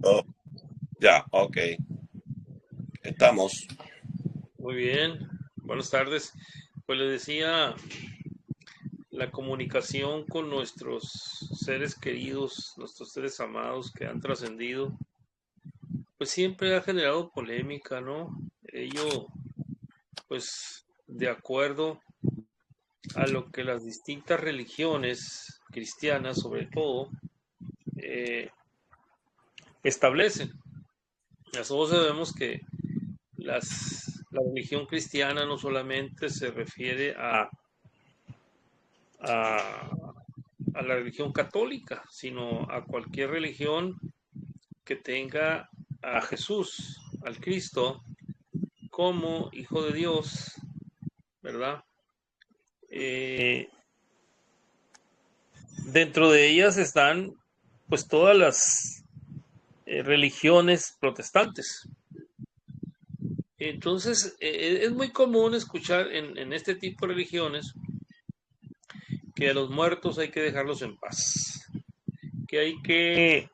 Oh, ya, ok. Estamos. Muy bien, buenas tardes. Pues le decía, la comunicación con nuestros seres queridos, nuestros seres amados que han trascendido, pues siempre ha generado polémica, ¿no? Ello, pues, de acuerdo a lo que las distintas religiones cristianas, sobre todo, eh, establecen. Nosotros sabemos que la religión cristiana no solamente se refiere a a la religión católica, sino a cualquier religión que tenga a Jesús, al Cristo, como Hijo de Dios, ¿verdad? Eh, Dentro de ellas están pues todas las religiones protestantes. Entonces, es muy común escuchar en este tipo de religiones que a los muertos hay que dejarlos en paz, que hay que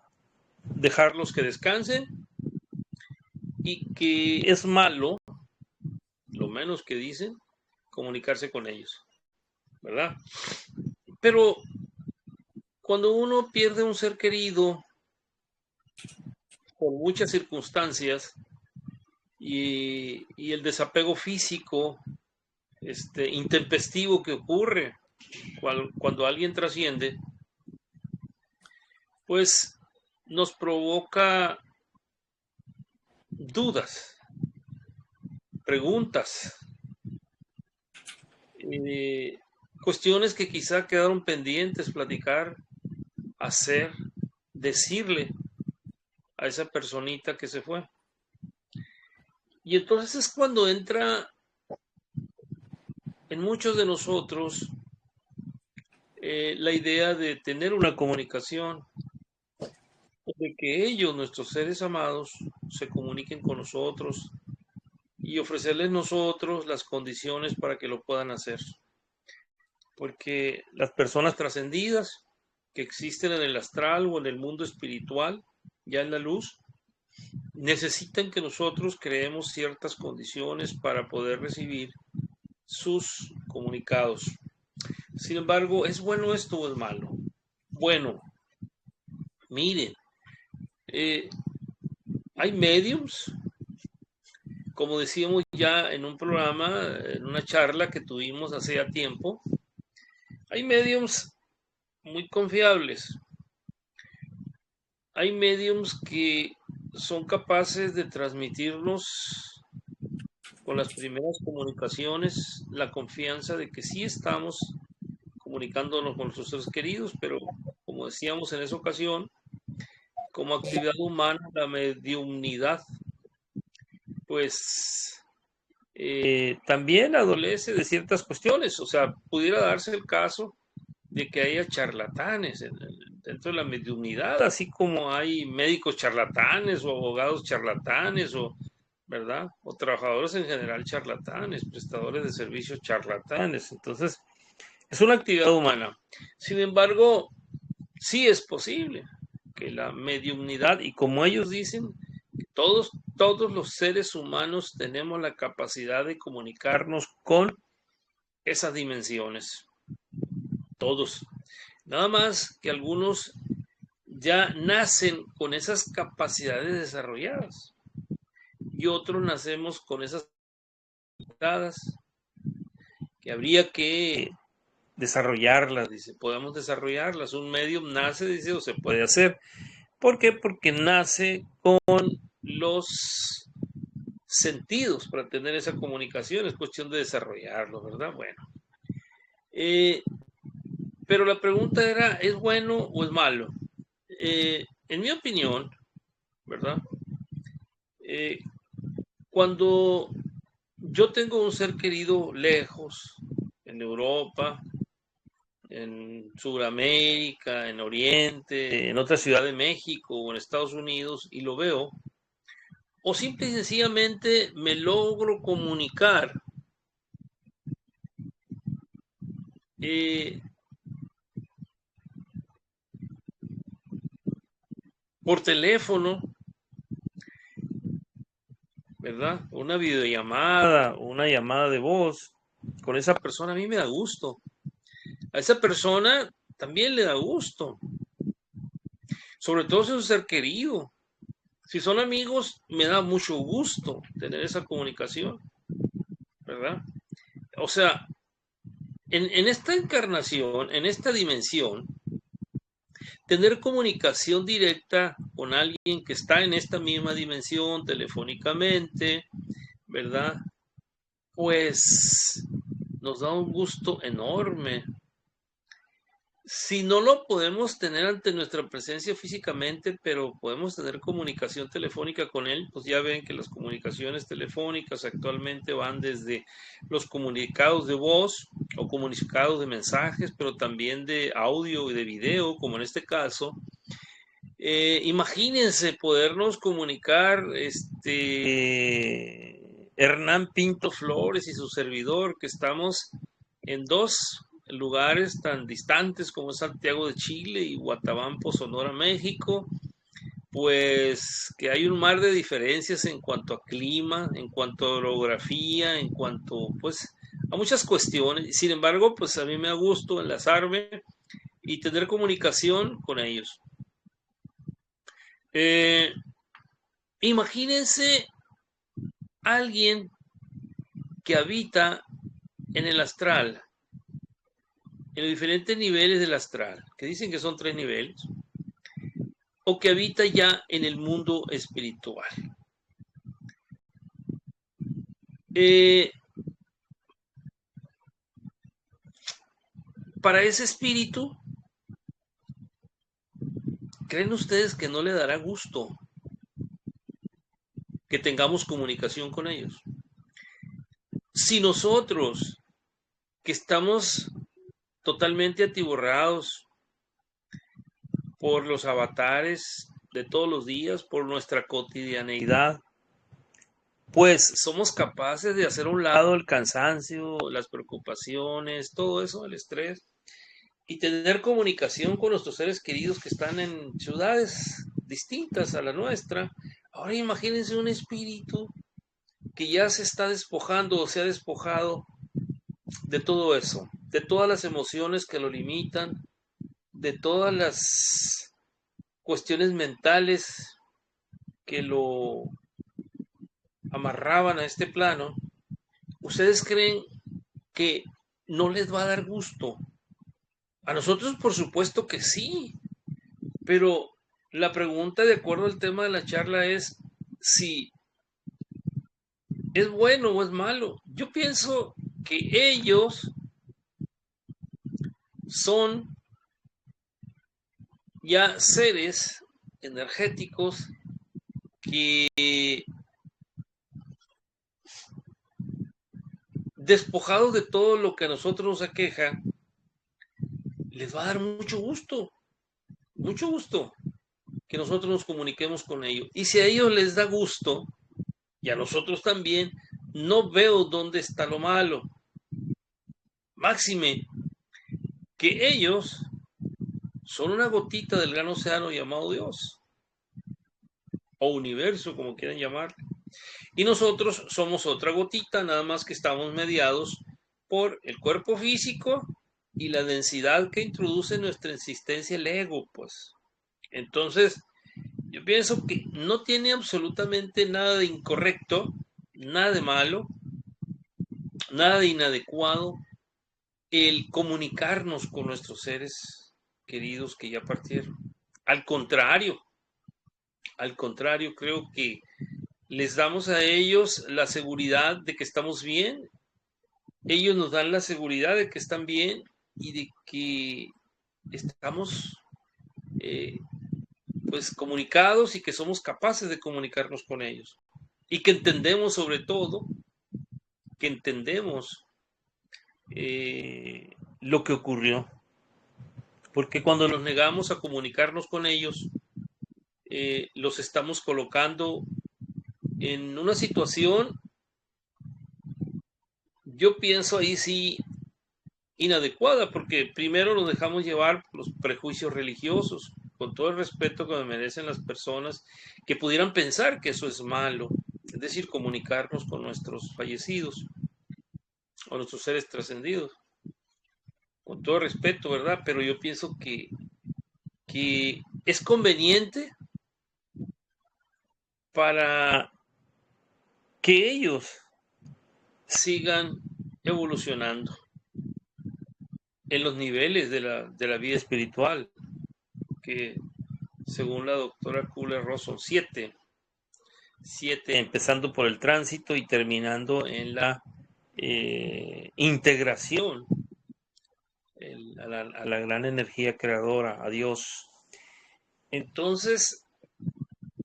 dejarlos que descansen y que es malo, lo menos que dicen, comunicarse con ellos, ¿verdad? Pero cuando uno pierde un ser querido por muchas circunstancias y el desapego físico intempestivo que ocurre cuando alguien trasciende, pues nos provoca dudas, preguntas, eh, cuestiones que quizá quedaron pendientes, platicar, hacer, decirle a esa personita que se fue. Y entonces es cuando entra en muchos de nosotros la idea de tener una comunicación, de que ellos, nuestros seres amados, se comuniquen con nosotros y ofrecerles nosotros las condiciones para que lo puedan hacer. Porque las personas trascendidas que existen en el astral o en el mundo espiritual, ya en la luz, necesitan que nosotros creemos ciertas condiciones para poder recibir sus comunicados. Sin embargo, ¿es bueno esto o es malo? Bueno, miren, eh, hay mediums, como decíamos ya en un programa, en una charla que tuvimos hace ya tiempo, hay mediums muy confiables, hay mediums que son capaces de transmitirnos con las primeras comunicaciones la confianza de que sí estamos comunicándonos con nuestros seres queridos, pero como decíamos en esa ocasión, como actividad humana, la mediumnidad, pues también adolece de ciertas cuestiones. O sea, pudiera darse el caso de que haya charlatanes dentro de la mediunidad, así como hay médicos charlatanes o abogados charlatanes o, ¿verdad? O trabajadores en general charlatanes, prestadores de servicios charlatanes. Entonces, es una actividad humana. Sin embargo, sí es posible que la mediunidad, y como ellos dicen, todos los seres humanos tenemos la capacidad de comunicarnos con esas dimensiones, todos. Nada más que algunos ya nacen con esas capacidades desarrolladas y otros nacemos con esas capacidades que habría que desarrollarlas, dice, podemos desarrollarlas. Un medio nace, dice, o se puede hacer. ¿Por qué? Porque nace con los sentidos para tener esa comunicación, es cuestión de desarrollarlo, ¿verdad? Bueno, eh, pero la pregunta era, ¿es bueno o es malo? En mi opinión, ¿verdad? Eh, Cuando yo tengo un ser querido lejos, en Europa, en Sudamérica, en Oriente, en otra ciudad de México o en Estados Unidos y lo veo, o simple y sencillamente me logro comunicar eh, por teléfono ¿verdad? Una videollamada, una llamada de voz con esa persona, a mí me da gusto. A esa persona también le da gusto, sobre todo si es un ser querido. Si son amigos, me da mucho gusto tener esa comunicación, ¿verdad? O sea, en esta encarnación, en esta dimensión, tener comunicación directa con alguien que está en esta misma dimensión telefónicamente, ¿verdad? Pues nos da un gusto enorme. Si no lo podemos tener ante nuestra presencia físicamente, pero podemos tener comunicación telefónica con él, pues ya ven que las comunicaciones telefónicas actualmente van desde los comunicados de voz o comunicados de mensajes, pero también de audio y de video, como en este caso. Imagínense podernos comunicar, Hernán Pinto Flores y su servidor, que estamos en dos lugares tan distantes como Santiago de Chile y Guatabampo, Sonora, México, pues que hay un mar de diferencias en cuanto a clima, en cuanto a orografía, en cuanto pues a muchas cuestiones. Sin embargo, pues a mí me da gusto enlazarme y tener comunicación con ellos. Imagínense alguien que habita en el astral, en los diferentes niveles del astral, que dicen que son 3 niveles, o que habita ya en el mundo espiritual. Para ese espíritu, ¿creen ustedes que no le dará gusto que tengamos comunicación con ellos? Si nosotros, que estamos totalmente atiborrados por los avatares de todos los días, por nuestra cotidianeidad, pues somos capaces de hacer a un lado el cansancio, las preocupaciones, todo eso, el estrés, y tener comunicación con nuestros seres queridos que están en ciudades distintas a la nuestra. Ahora imagínense un espíritu que ya se está despojando o se ha despojado de todo eso, de todas las emociones que lo limitan, de todas las cuestiones mentales que lo amarraban a este plano. ¿Ustedes creen que no les va a dar gusto? A nosotros, por supuesto que sí, pero la pregunta, de acuerdo al tema de la charla, es si es bueno o es malo. Yo pienso que ellos son ya seres energéticos que, despojados de todo lo que a nosotros nos aqueja, les va a dar mucho gusto que nosotros nos comuniquemos con ellos. Y si a ellos les da gusto, y a nosotros también, no veo dónde está lo malo. Máxime, que ellos son una gotita del gran océano llamado Dios, o universo, como quieran llamar. Y nosotros somos otra gotita, nada más que estamos mediados por el cuerpo físico y la densidad que introduce en nuestra existencia el ego, pues. Entonces, yo pienso que no tiene absolutamente nada de incorrecto, nada de malo, nada de inadecuado el comunicarnos con nuestros seres queridos que ya partieron. Al contrario, creo que les damos a ellos la seguridad de que estamos bien, ellos nos dan la seguridad de que están bien y de que estamos pues comunicados y que somos capaces de comunicarnos con ellos y que entendemos, sobre todo, que entendemos lo que ocurrió, porque cuando nos negamos a comunicarnos con ellos, los estamos colocando en una situación, yo pienso ahí sí, inadecuada, porque primero nos dejamos llevar por los prejuicios religiosos, con todo el respeto que me merecen las personas que pudieran pensar que eso es malo. es decir, comunicarnos con nuestros fallecidos o nuestros seres trascendidos. Con todo respeto, ¿verdad? Pero yo pienso que es conveniente para que ellos sigan evolucionando en los niveles de la vida espiritual, que según la doctora Kubler-Ross son 7, empezando por el tránsito y terminando en la integración a la gran energía creadora, a Dios. Entonces,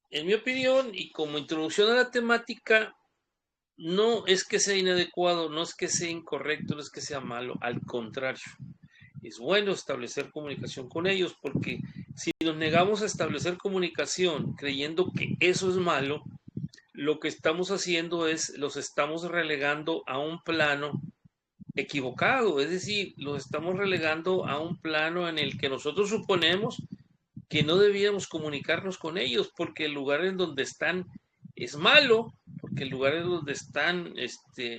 en mi opinión, y como introducción a la temática, no es que sea inadecuado, no es que sea incorrecto, no es que sea malo, al contrario. Es bueno establecer comunicación con ellos porque si nos negamos a establecer comunicación creyendo que eso es malo, lo que estamos haciendo es los estamos relegando a un plano equivocado, es decir, los estamos relegando a un plano en el que nosotros suponemos que no debíamos comunicarnos con ellos porque el lugar en donde están es malo, porque el lugar en donde están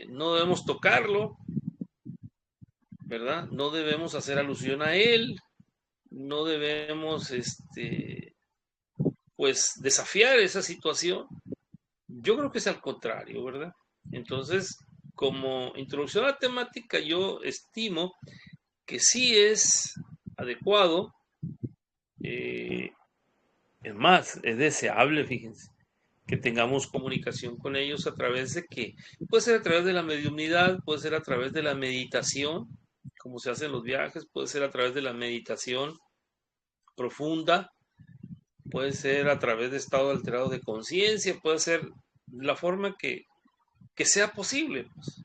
no debemos tocarlo, ¿verdad? No debemos hacer alusión a él, no debemos pues desafiar esa situación. Yo creo que es al contrario, ¿verdad? Entonces, como introducción a la temática, yo estimo que sí es adecuado, es más, es deseable, fíjense, que tengamos comunicación con ellos a través de que, puede ser a través de la mediunidad, puede ser a través de la meditación, como se hace en los viajes, puede ser a través de la meditación profunda, puede ser a través de estado alterado de conciencia, puede ser la forma que sea posible, pues.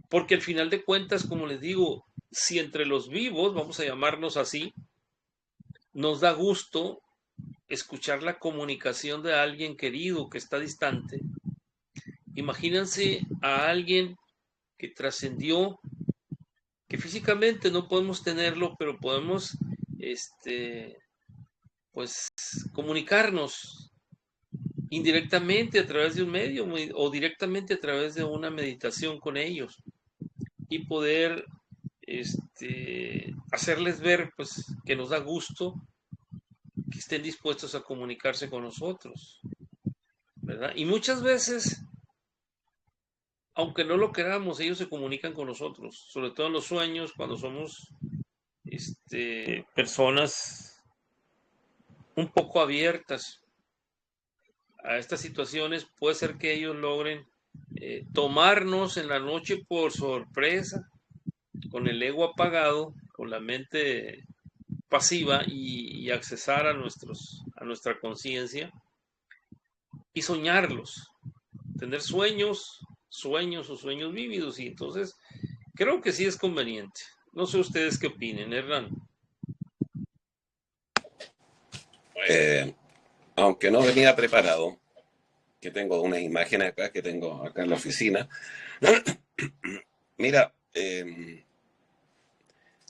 Porque al final de cuentas, como les digo, si entre los vivos, vamos a llamarnos así, nos da gusto escuchar la comunicación de alguien querido que está distante, imagínense a alguien que trascendió, que físicamente no podemos tenerlo, pero podemos, pues, comunicarnos indirectamente a través de un medio o directamente a través de una meditación con ellos y poder hacerles ver pues que nos da gusto que estén dispuestos a comunicarse con nosotros, ¿verdad? Y muchas veces, aunque no lo queramos, ellos se comunican con nosotros, sobre todo en los sueños, cuando somos personas un poco abiertas a estas situaciones, puede ser que ellos logren tomarnos en la noche por sorpresa, con el ego apagado, con la mente pasiva y accesar a nuestra conciencia y soñarlos, tener sueños o sueños vívidos. Y entonces creo que sí es conveniente. No sé ustedes qué opinen, Hernán. Aunque no venía preparado, que tengo unas imágenes acá que tengo acá en la oficina. Mira,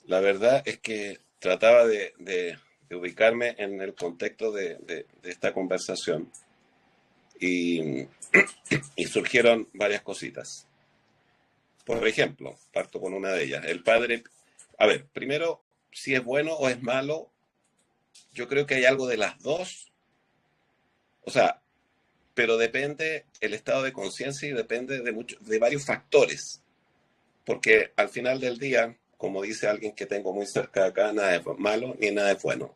la verdad es que trataba de ubicarme en el contexto de esta conversación y, y surgieron varias cositas. Por ejemplo, parto con una de ellas. El padre, a ver, primero, si es bueno o es malo, yo creo que hay algo de las dos. O sea, pero depende el estado de conciencia y depende de varios factores. Porque al final del día, como dice alguien que tengo muy cerca de acá, nada es malo ni nada es bueno,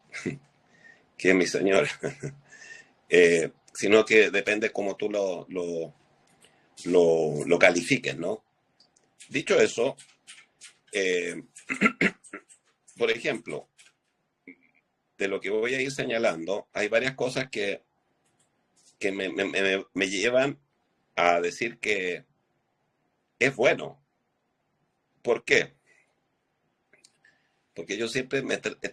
que es mi señora. Sino que depende cómo tú lo califiques, ¿no? Dicho eso, eh, por ejemplo, de lo que voy a ir señalando, hay varias cosas que me llevan a decir que es bueno. ¿Por qué? Porque yo siempre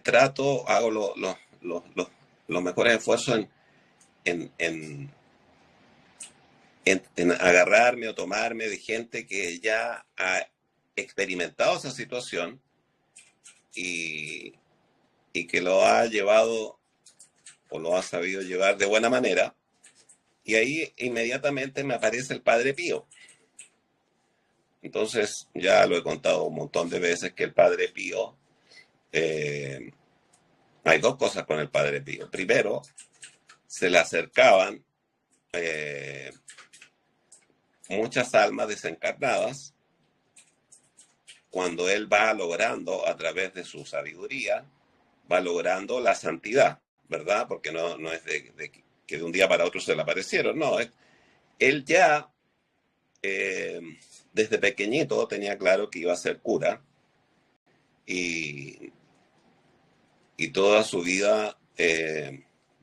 trato, hago los mejores esfuerzos en, en, en agarrarme o tomarme de gente que ya ha experimentado esa situación y, y que lo ha llevado o lo ha sabido llevar de buena manera Y ahí inmediatamente me aparece el Padre Pío. Entonces, ya lo he contado un montón de veces que el Padre Pío, eh, hay dos cosas con el Padre Pío. Primero, se le acercaban eh, muchas almas desencarnadas cuando él va logrando, a través de su sabiduría, va logrando la santidad, ¿verdad? Porque no es que de un día para otro se le aparecieron, no, él ya eh, desde pequeñito tenía claro que iba a ser cura y, y toda su vida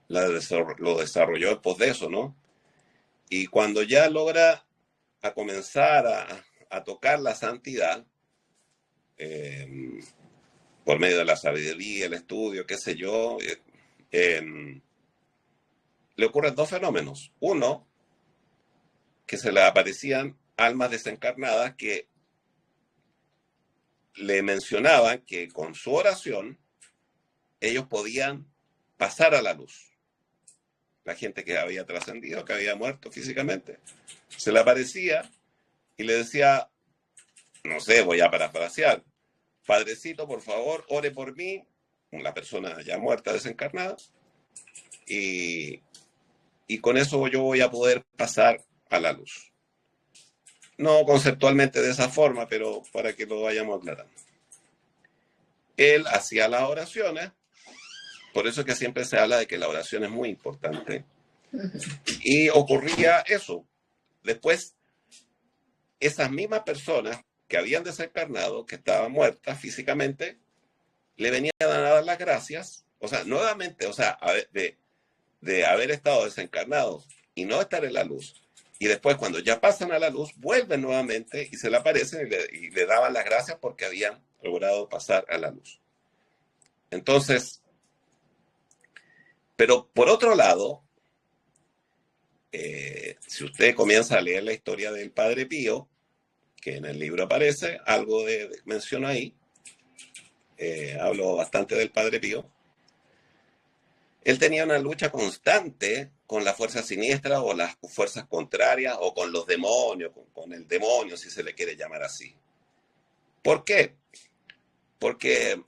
lo desarrolló después de eso, ¿no? Y cuando ya logra a comenzar a tocar la santidad, eh, por medio de la sabiduría, el estudio, qué sé yo, le ocurren dos fenómenos. Uno, que se le aparecían almas desencarnadas que le mencionaban que con su oración ellos podían pasar a la luz. La gente que había trascendido, que había muerto físicamente, se le aparecía y le decía, no sé, voy a parafrasear, Padrecito, por favor, ore por mí, la persona ya muerta, desencarnada, y, y con eso yo voy a poder pasar a la luz. No conceptualmente de esa forma, pero para que lo vayamos aclarando. Él hacía las oraciones, por eso es que siempre se habla de que la oración es muy importante, y ocurría eso. Después, esas mismas personas que habían desencarnado, que estaban muertas físicamente, le venían a dar las gracias, o sea, nuevamente, o sea, de haber estado desencarnados y no estar en la luz. Y después, cuando ya pasan a la luz, vuelven nuevamente y se le aparecen y le daban las gracias porque habían logrado pasar a la luz. Entonces, pero por otro lado, si usted comienza a leer la historia del Padre Pío, que en el libro aparece, algo menciono ahí, hablo bastante del Padre Pío, él tenía una lucha constante con las fuerzas siniestras o las fuerzas contrarias o con los demonios, con el demonio, si se le quiere llamar así. ¿Por qué? Porque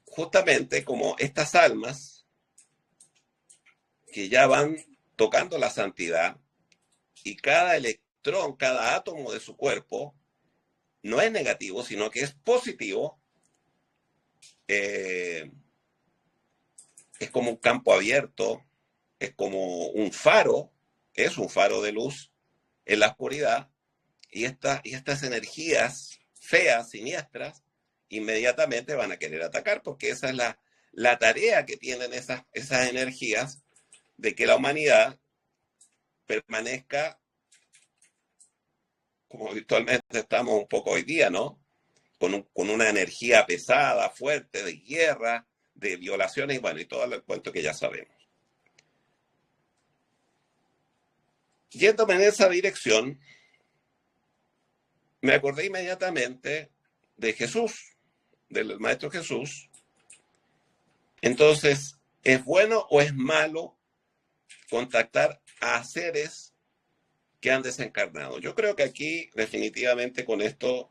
justamente como estas almas que ya van tocando la santidad y cada electrón, cada átomo de su cuerpo no es negativo, sino que es positivo, eh, es como un campo abierto, es como un faro, es un faro de luz en la oscuridad, y estas energías feas, siniestras, inmediatamente van a querer atacar, porque esa es la tarea que tienen esas energías de que la humanidad permanezca como virtualmente estamos un poco hoy día, ¿no? Con una energía pesada, fuerte, de guerra, de violaciones, y bueno, y todo el cuento que ya sabemos. Yéndome en esa dirección, me acordé inmediatamente de Jesús, del Maestro Jesús. Entonces, ¿es bueno o es malo contactar a seres que han desencarnado? Yo creo que aquí definitivamente con esto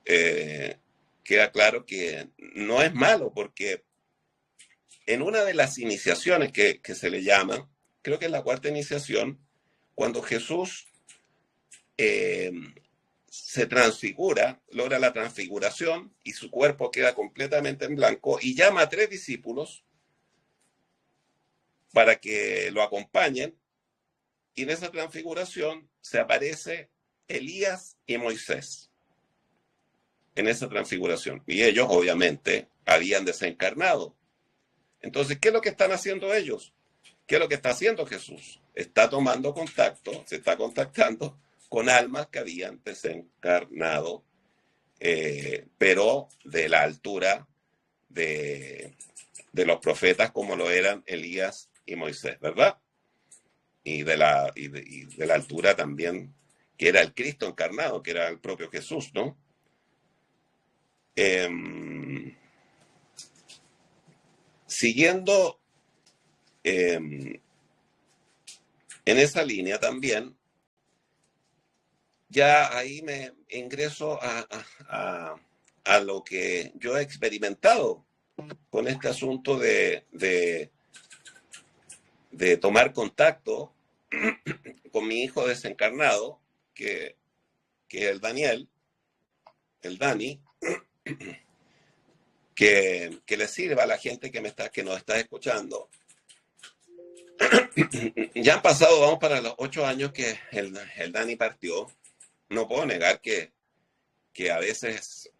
eh, queda claro que no es malo, porque en una de las iniciaciones que se le llama, creo que es la cuarta iniciación, cuando Jesús eh, se transfigura, logra la transfiguración y su cuerpo queda completamente en blanco y llama a tres discípulos para que lo acompañen, y en esa transfiguración se aparece Elías y Moisés en esa transfiguración, y ellos obviamente habían desencarnado. Entonces, ¿qué es lo que están haciendo ellos? ¿Qué es lo que está haciendo Jesús? Está tomando contacto, se está contactando con almas que habían desencarnado, pero de la altura de los profetas como lo eran Elías y Moisés, ¿verdad? Y de la altura también que era el Cristo encarnado, que era el propio Jesús, ¿no? Siguiendo en esa línea también, ya ahí me ingreso a lo que yo he experimentado con este asunto de tomar contacto con mi hijo desencarnado, que es el Daniel, el Dani, que le sirva a la gente que nos está escuchando. Ya han pasado, vamos para los 8 años que el Dani partió. No puedo negar que a veces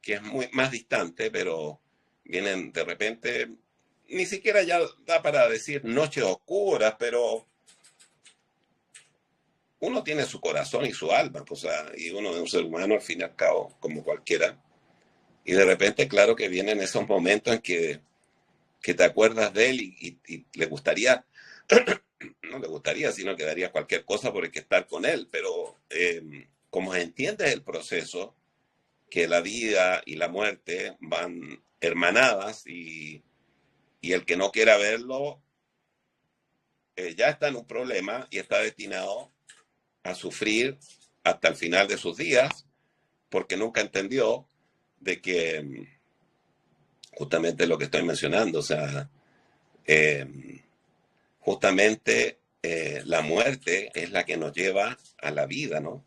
que es muy más distante, pero vienen de repente, ni siquiera ya da para decir noches oscuras, pero uno tiene su corazón y su alma, pues, o sea, y uno es un ser humano al fin y al cabo, como cualquiera. Y de repente, claro que vienen esos momentos en que te acuerdas de él y le gustaría, no le gustaría, sino que daría cualquier cosa por el que estar con él, pero como entiendes el proceso, que la vida y la muerte van hermanadas y el que no quiera verlo ya está en un problema y está destinado a sufrir hasta el final de sus días porque nunca entendió de que justamente lo que estoy mencionando, o sea, justamente la muerte es la que nos lleva a la vida, ¿no?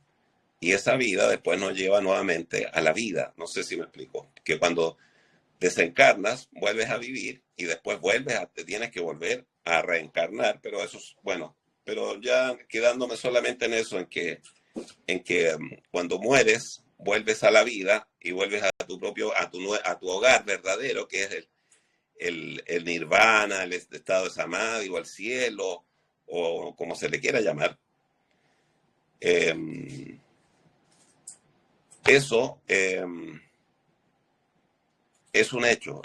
Y esa vida después nos lleva nuevamente a la vida. No sé si me explico. Que cuando desencarnas, vuelves a vivir y después te tienes que volver a reencarnar, pero eso es, bueno, pero ya quedándome solamente en eso, en que cuando mueres, vuelves a la vida y vuelves a tu propio, a tu hogar verdadero, que es el nirvana, el estado de samadhi o el cielo, o como se le quiera llamar. Eso es un hecho,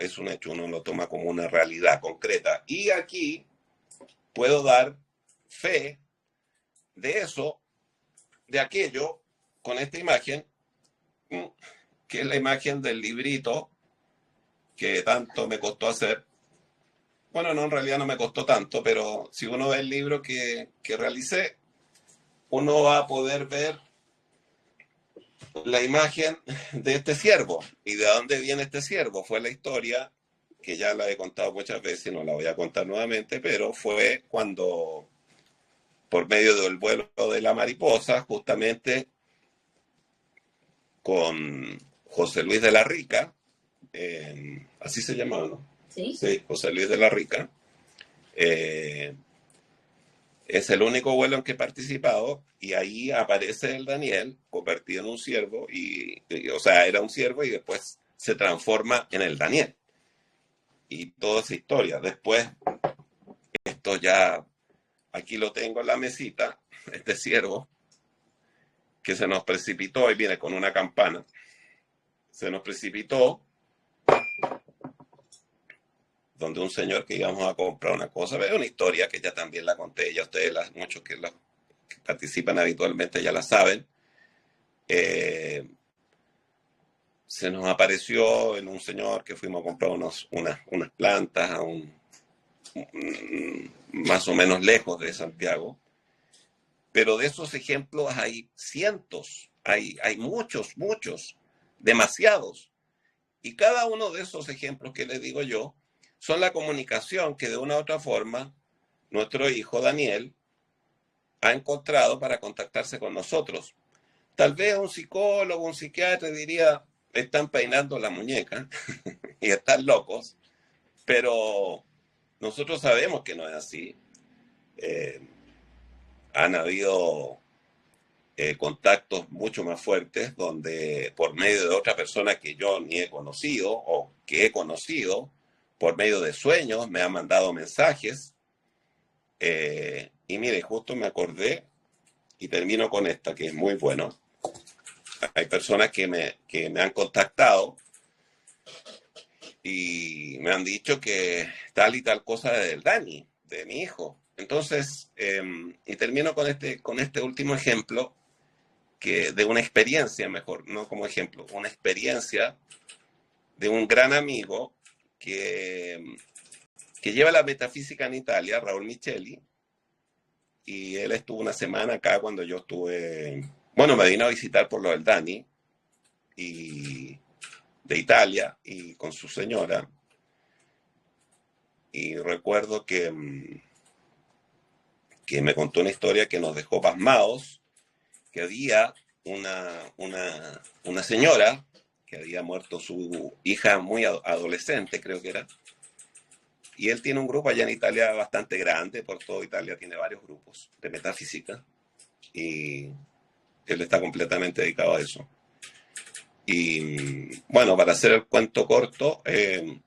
uno lo toma como una realidad concreta. Y aquí puedo dar fe de eso, de aquello, con esta imagen, que es la imagen del librito que tanto me costó hacer. Bueno, no, en realidad no me costó tanto, pero si uno ve el libro que realicé, uno va a poder ver la imagen de este ciervo. ¿Y de dónde viene este ciervo? Fue la historia, que ya la he contado muchas veces y no la voy a contar nuevamente, pero fue cuando, por medio del vuelo de la mariposa, justamente con José Luis de la Rica, así se llamaba, ¿no? Sí. Sí, José Luis de la Rica. Es el único vuelo en que he participado y ahí aparece el Daniel convertido en un ciervo o sea, era un ciervo y después se transforma en el Daniel. Y toda esa historia. Después, esto ya, aquí lo tengo en la mesita, este ciervo, que se nos precipitó y viene con una campana. Se nos precipitó donde un señor que íbamos a comprar una cosa. Es una historia que ya también la conté, ya ustedes, muchos que participan habitualmente ya la saben. Se nos apareció en un señor que fuimos a comprar unas plantas más o menos lejos de Santiago. Pero de esos ejemplos hay cientos, hay muchos, demasiados. Y cada uno de esos ejemplos que les digo yo son la comunicación que de una u otra forma nuestro hijo Daniel ha encontrado para contactarse con nosotros. Tal vez un psicólogo, un psiquiatra diría, están peinando la muñeca y están locos, pero nosotros sabemos que no es así. Han habido contactos mucho más fuertes donde por medio de otra persona que yo ni he conocido o que he conocido, por medio de sueños me han mandado mensajes. Y mire, justo me acordé y termino con esta, que es muy bueno. Hay personas que me han contactado y me han dicho que tal y tal cosa del Dani, de mi hijo. Entonces, y termino con este último ejemplo, que de una experiencia, mejor, no como ejemplo, una experiencia de un gran amigo que lleva la metafísica en Italia, Raúl Micheli, y él estuvo una semana acá cuando yo estuve, bueno, me vino a visitar por lo del Dani, y de Italia, y con su señora, y recuerdo que me contó una historia que nos dejó pasmados, que había una señora que había muerto su hija muy adolescente, creo que era, y él tiene un grupo allá en Italia bastante grande, por toda Italia tiene varios grupos de metafísica, y él está completamente dedicado a eso. Y bueno, para hacer el cuento corto, ella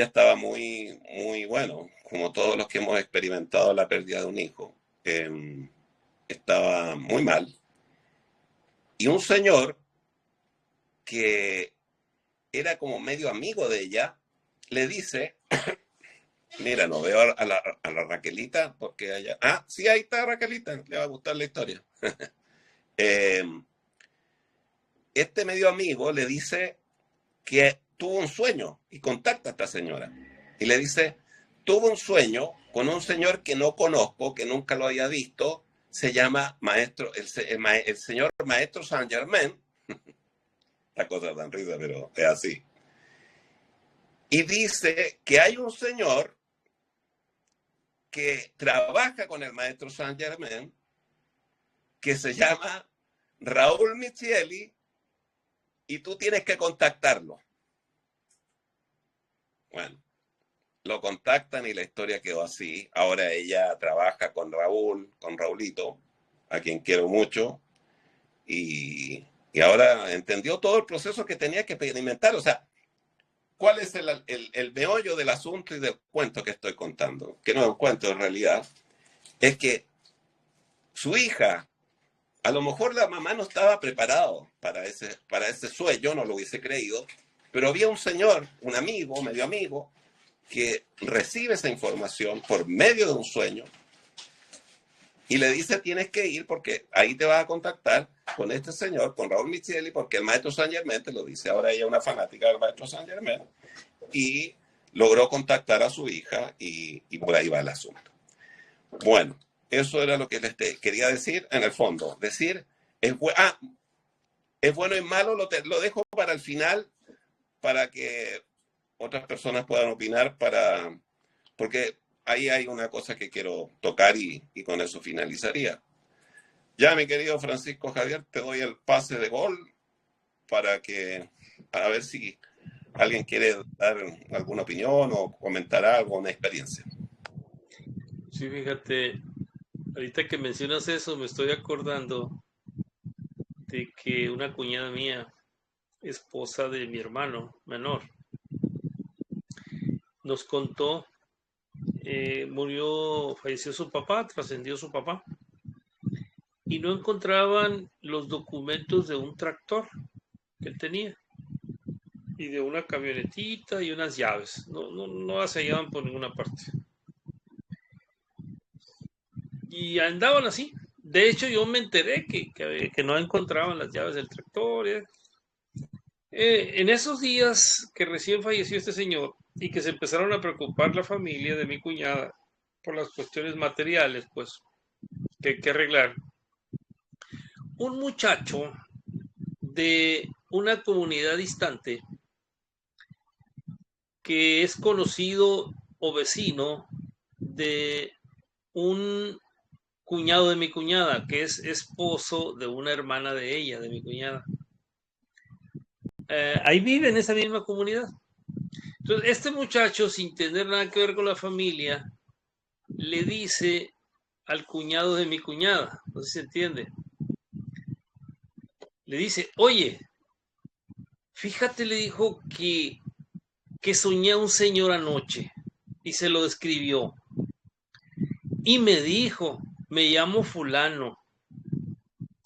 estaba muy bueno, como todos los que hemos experimentado la pérdida de un hijo, estaba muy mal. Y un señor que era como medio amigo de ella, le dice, mira, no veo a la Raquelita, porque allá... Ah, sí, ahí está Raquelita, le va a gustar la historia. Eh, este medio amigo le dice que tuvo un sueño y contacta a esta señora. Y le dice, tuvo un sueño con un señor que no conozco, que nunca lo había visto, se llama maestro, el señor Maestro Saint Germain. Esta cosa tan risa, pero es así. Y dice que hay un señor que trabaja con el Maestro Saint Germain que se llama Raúl Michieli y tú tienes que contactarlo. Bueno, lo contactan y la historia quedó así. Ahora ella trabaja con Raúl, con Raulito, a quien quiero mucho, y ahora entendió todo el proceso que tenía que experimentar. O sea, ¿cuál es el meollo del asunto y del cuento que estoy contando? Que no es un cuento en realidad. Es que su hija, a lo mejor la mamá no estaba preparado para ese sueño, yo no lo hubiese creído, pero había un señor, un amigo, medio amigo, que recibe esa información por medio de un sueño y le dice tienes que ir porque ahí te vas a contactar con este señor, con Raúl Michieli, porque el maestro Saint Germain te lo dice. Ahora ella es una fanática del maestro Saint Germain y logró contactar a su hija y por ahí va el asunto. Bueno, eso era lo que les quería decir en el fondo. Decir, es bueno y malo, lo dejo para el final, para que otras personas puedan opinar, porque ahí hay una cosa que quiero tocar y con eso finalizaría. Ya, mi querido Francisco Javier, te doy el pase de gol para que, a ver si alguien quiere dar alguna opinión o comentar algo, una experiencia. Sí, fíjate, ahorita que mencionas eso, me estoy acordando de que una cuñada mía, esposa de mi hermano menor, nos contó, falleció su papá, trascendió su papá, y no encontraban los documentos de un tractor que él tenía, y de una camionetita y unas llaves. No las hallaban por ninguna parte. Y andaban así. De hecho, yo me enteré que no encontraban las llaves del tractor. En esos días que recién falleció este señor y que se empezaron a preocupar la familia de mi cuñada por las cuestiones materiales, pues, que hay que arreglar, un muchacho de una comunidad distante que es conocido o vecino de un cuñado de mi cuñada, que es esposo de una hermana de ella, de mi cuñada. Ahí vive en esa misma comunidad. Entonces, este muchacho, sin tener nada que ver con la familia, le dice al cuñado de mi cuñada, no sé si se entiende, le dice, oye, fíjate, le dijo que soñé a un señor anoche y se lo describió. Y me dijo, me llamo fulano,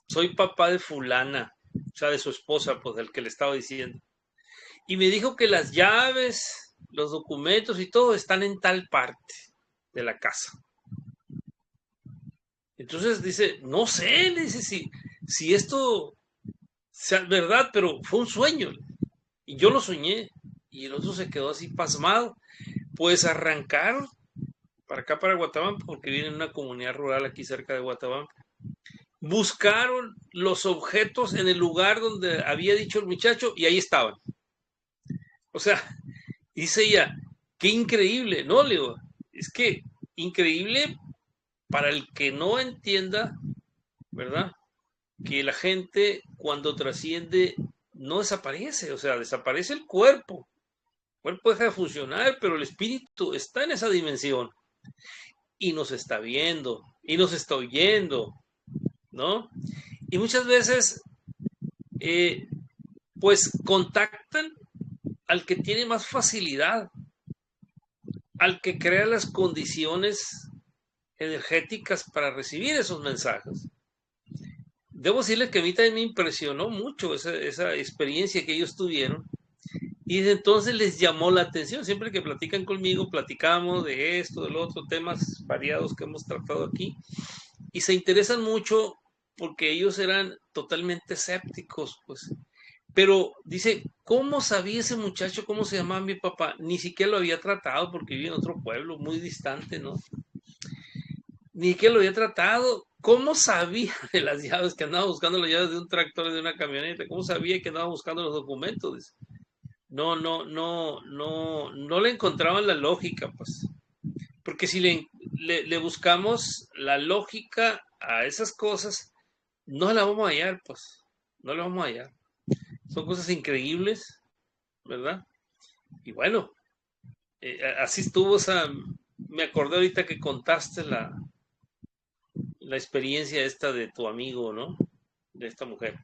soy papá de fulana, o sea, de su esposa, pues del que le estaba diciendo. Y me dijo que las llaves, los documentos y todo están en tal parte de la casa. Entonces dice, no sé, le dice, si esto sea verdad, pero fue un sueño. Y yo lo soñé. Y el otro se quedó así pasmado. Pues arrancaron para acá, para Guatabampo, porque viven en una comunidad rural aquí cerca de Guatabampo. Buscaron los objetos en el lugar donde había dicho el muchacho y ahí estaban. O sea, dice ella, qué increíble, ¿no, Leo? Es que increíble para el que no entienda, ¿verdad? Que la gente cuando trasciende no desaparece, o sea, desaparece el cuerpo. El cuerpo deja de funcionar, pero el espíritu está en esa dimensión y nos está viendo y nos está oyendo, ¿no? Y muchas veces, eh, pues contactan al que tiene más facilidad, al que crea las condiciones energéticas para recibir esos mensajes. Debo decirles que a mí también me impresionó mucho esa experiencia que ellos tuvieron y desde entonces les llamó la atención. Siempre que platican conmigo, platicamos de esto, del otro, temas variados que hemos tratado aquí y se interesan mucho porque ellos eran totalmente escépticos, pues. Pero dice, ¿cómo sabía ese muchacho cómo se llamaba mi papá? Ni siquiera lo había tratado porque vivía en otro pueblo muy distante, ¿no? Ni siquiera lo había tratado. ¿Cómo sabía de las llaves, que andaba buscando las llaves de un tractor, de una camioneta? ¿Cómo sabía que andaba buscando los documentos? No le encontraban la lógica, pues. Porque si le buscamos la lógica a esas cosas, no la vamos a hallar, pues. No la vamos a hallar. Son cosas increíbles, ¿verdad? Y bueno, así estuvo, o sea, me acordé ahorita que contaste la experiencia esta de tu amigo, ¿no? De esta mujer.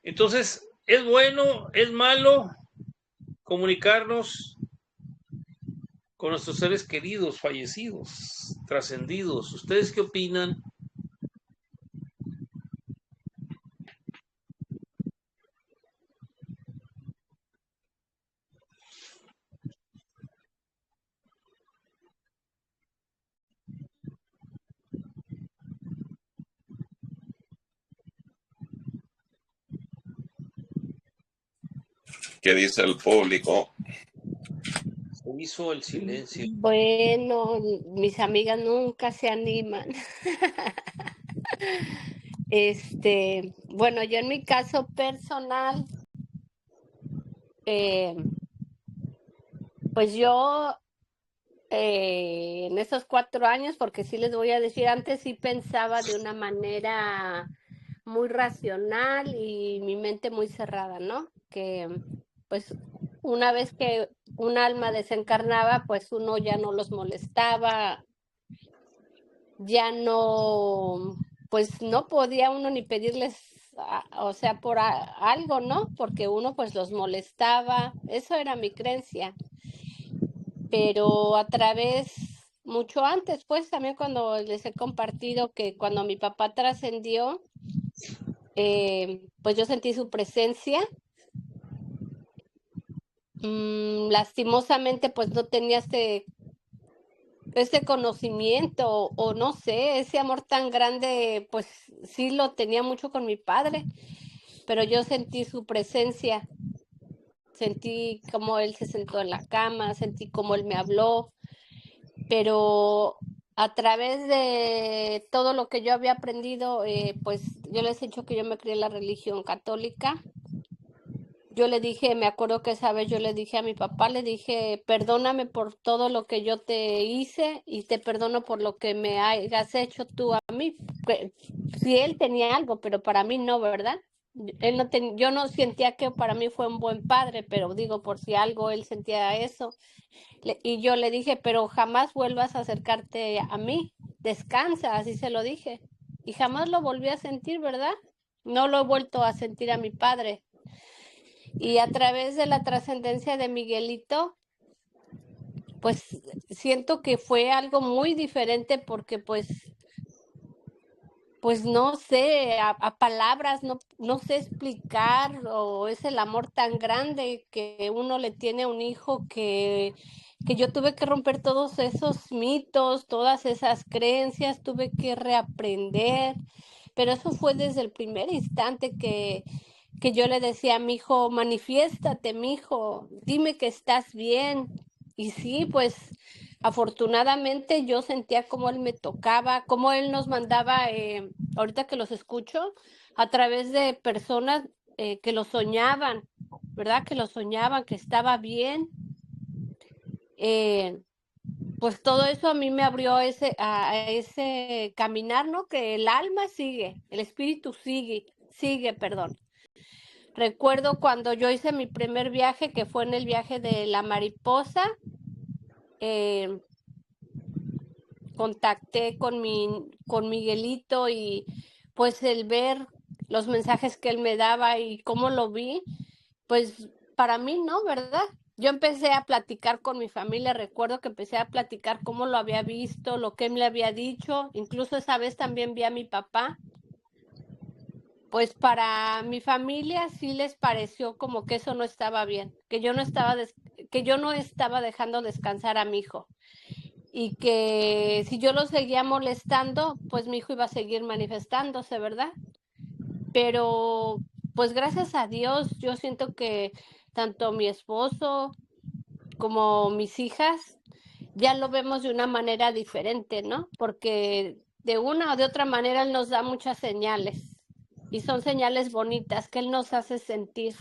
Entonces, ¿es bueno, es malo comunicarnos con nuestros seres queridos, fallecidos, trascendidos? ¿Ustedes qué opinan? ¿Qué dice el público? Se hizo el silencio. Bueno, mis amigas nunca se animan. Bueno, yo en mi caso personal, pues yo en esos 4 años, porque sí les voy a decir, antes sí pensaba de una manera muy racional y mi mente muy cerrada, ¿no? Que pues una vez que un alma desencarnaba, pues uno ya no los molestaba, ya no, pues no podía uno ni pedirles, o sea, por algo, ¿no? Porque uno pues los molestaba, eso era mi creencia. Pero a través, mucho antes, pues también cuando les he compartido que cuando mi papá trascendió, pues yo sentí su presencia. Lastimosamente, pues no tenía este conocimiento o no sé, ese amor tan grande, pues sí lo tenía mucho con mi padre, pero yo sentí su presencia, sentí cómo él se sentó en la cama, sentí cómo él me habló, pero a través de todo lo que yo había aprendido, pues yo les he dicho que yo me crié en la religión católica. Yo le dije, me acuerdo que esa vez yo le dije a mi papá, le dije, perdóname por todo lo que yo te hice y te perdono por lo que me hayas hecho tú a mí. Si él tenía algo, pero para mí no, ¿verdad? Él no yo no sentía que para mí fue un buen padre, pero digo, por si algo él sentía eso. Y yo le dije, pero jamás vuelvas a acercarte a mí, descansa, así se lo dije. Y jamás lo volví a sentir, ¿verdad? No lo he vuelto a sentir a mi padre. Y a través de la trascendencia de Miguelito, pues siento que fue algo muy diferente porque pues no sé, a palabras no sé explicar, o es el amor tan grande que uno le tiene a un hijo que yo tuve que romper todos esos mitos, todas esas creencias, tuve que reaprender, pero eso fue desde el primer instante que yo le decía a mi hijo, manifiéstate, mi hijo, dime que estás bien. Y sí, pues Afortunadamente yo sentía como él me tocaba, como él nos mandaba, ahorita que los escucho, a través de personas que lo soñaban, ¿verdad? Que lo soñaban, que estaba bien. Pues todo eso a mí me abrió a ese caminar, ¿no? Que el alma sigue, el espíritu sigue, perdón. Recuerdo cuando yo hice mi primer viaje, que fue en el viaje de la mariposa, contacté con Miguelito y pues el ver los mensajes que él me daba y cómo lo vi, pues para mí no, ¿verdad? Yo empecé a platicar con mi familia, recuerdo que empecé a platicar cómo lo había visto, lo que él me había dicho, incluso esa vez también vi a mi papá. Pues para mi familia sí les pareció como que eso no estaba bien, que yo no estaba dejando descansar a mi hijo y que si yo lo seguía molestando, pues mi hijo iba a seguir manifestándose, ¿verdad? Pero pues gracias a Dios yo siento que tanto mi esposo como mis hijas ya lo vemos de una manera diferente, ¿no? Porque de una o de otra manera él nos da muchas señales y son señales bonitas que él nos hace sentir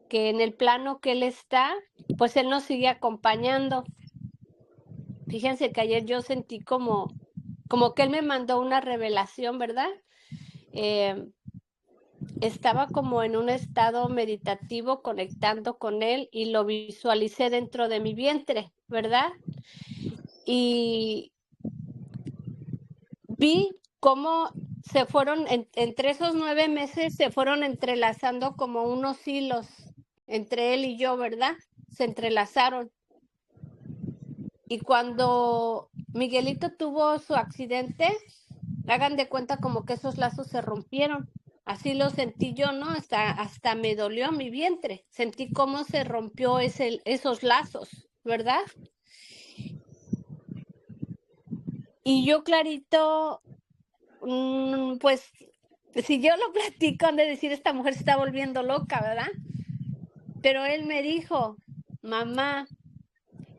que en el plano que él está, pues él nos sigue acompañando. Fíjense que ayer yo sentí como que él me mandó una revelación, ¿verdad? Estaba como en un estado meditativo conectando con él y lo visualicé dentro de mi vientre, ¿verdad? Y vi cómo se fueron, entre esos 9 meses, se fueron entrelazando como unos hilos entre él y yo, ¿verdad? Se entrelazaron. Y cuando Miguelito tuvo su accidente, hagan de cuenta como que esos lazos se rompieron. Así lo sentí yo, ¿no? Hasta me dolió mi vientre. Sentí cómo se rompió esos lazos, ¿verdad? Y yo clarito, pues, si yo lo platico, han de decir, esta mujer se está volviendo loca, ¿verdad? Pero él me dijo, mamá,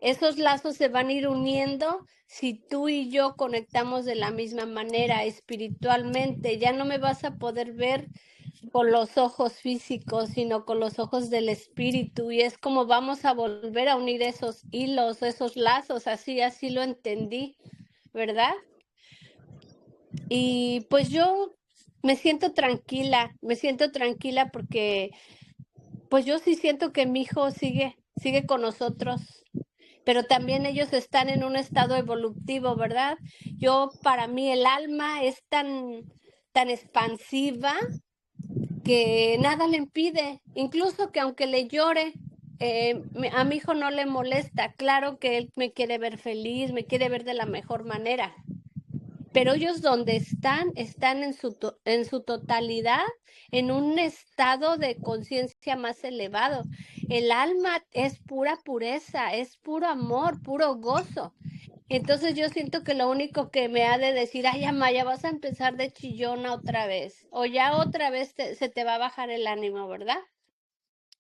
esos lazos se van a ir uniendo si tú y yo conectamos de la misma manera espiritualmente. Ya no me vas a poder ver con los ojos físicos, sino con los ojos del espíritu. Y es como vamos a volver a unir esos hilos, esos lazos, así lo entendí, ¿verdad? Y pues yo me siento tranquila porque pues yo sí siento que mi hijo sigue con nosotros, pero también ellos están en un estado evolutivo, ¿verdad? Para mí el alma es tan expansiva que nada le impide, incluso que aunque le llore, a mi hijo no le molesta. Claro que él me quiere ver feliz, me quiere ver de la mejor manera, pero ellos donde están en su totalidad, en un estado de conciencia más elevado. El alma es pura pureza, es puro amor, puro gozo. Entonces yo siento que lo único que me ha de decir, ay, Amaya, vas a empezar de chillona otra vez, o ya otra vez se te va a bajar el ánimo, ¿verdad?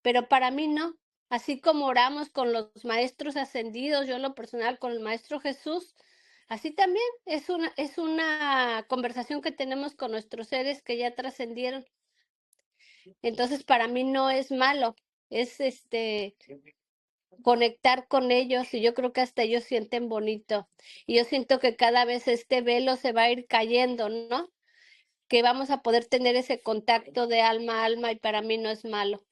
Pero para mí no. Así como oramos con los maestros ascendidos, yo en lo personal con el Maestro Jesús, así también es una conversación que tenemos con nuestros seres que ya trascendieron. Entonces para mí no es malo, es conectar con ellos y yo creo que hasta ellos sienten bonito. Y yo siento que cada vez este velo se va a ir cayendo, ¿no? Que vamos a poder tener ese contacto de alma a alma y para mí no es malo.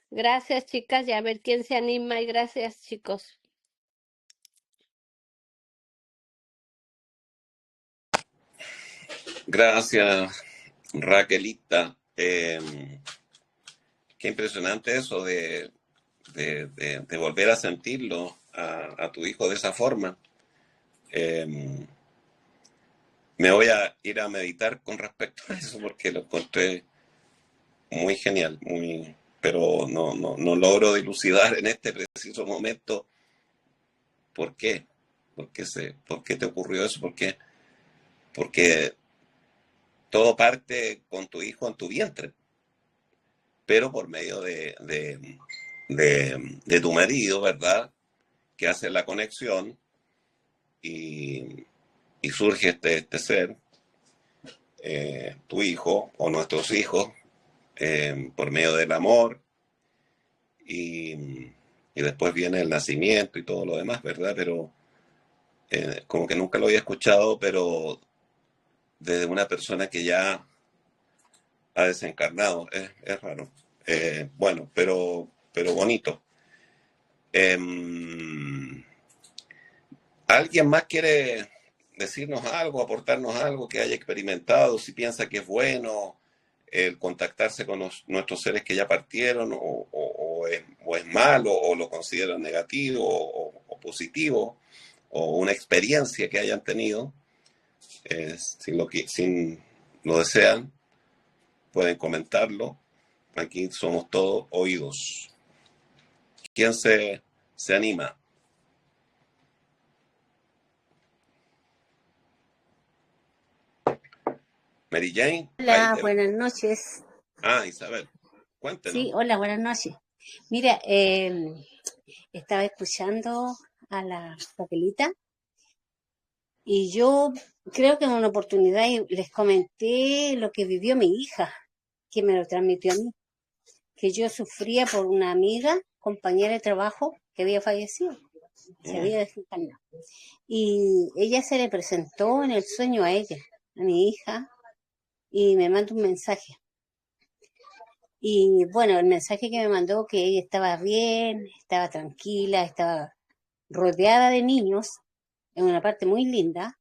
Gracias, chicas, y a ver quién se anima y gracias, chicos. Gracias, Raquelita. Qué impresionante eso de volver a sentirlo a tu hijo de esa forma. Me voy a ir a meditar con respecto a eso porque lo encontré muy genial, pero no logro dilucidar en este preciso momento por qué. ¿Por qué te ocurrió eso? Porque todo parte con tu hijo en tu vientre, pero por medio de tu marido, ¿verdad? Que hace la conexión y, y surge este ser, tu hijo o nuestros hijos, por medio del amor, y, y después viene el nacimiento y todo lo demás, ¿verdad? Pero como que nunca lo había escuchado, pero desde una persona que ya ha desencarnado, es raro. Bueno, pero bonito. ¿Alguien más quiere decirnos algo, aportarnos algo que haya experimentado, si piensa que es bueno el contactarse con nuestros seres que ya partieron, o es malo, o lo consideran negativo, o positivo, o una experiencia que hayan tenido? Si lo desean, pueden comentarlo. Aquí somos todos oídos. ¿Quién se anima? Mary Jane, ahí Hola, te... buenas noches. Isabel, cuéntenos. Sí, hola, buenas noches. Mira, estaba escuchando a la papelita y yo creo que en una oportunidad les comenté lo que vivió mi hija, que me lo transmitió a mí, que yo sufría por una amiga, compañera de trabajo, que había fallecido, se había desencarnado. Y ella se le presentó en el sueño a ella, a mi hija, y me mandó un mensaje. Y bueno, el mensaje que me mandó que ella estaba bien, estaba tranquila, estaba rodeada de niños en una parte muy linda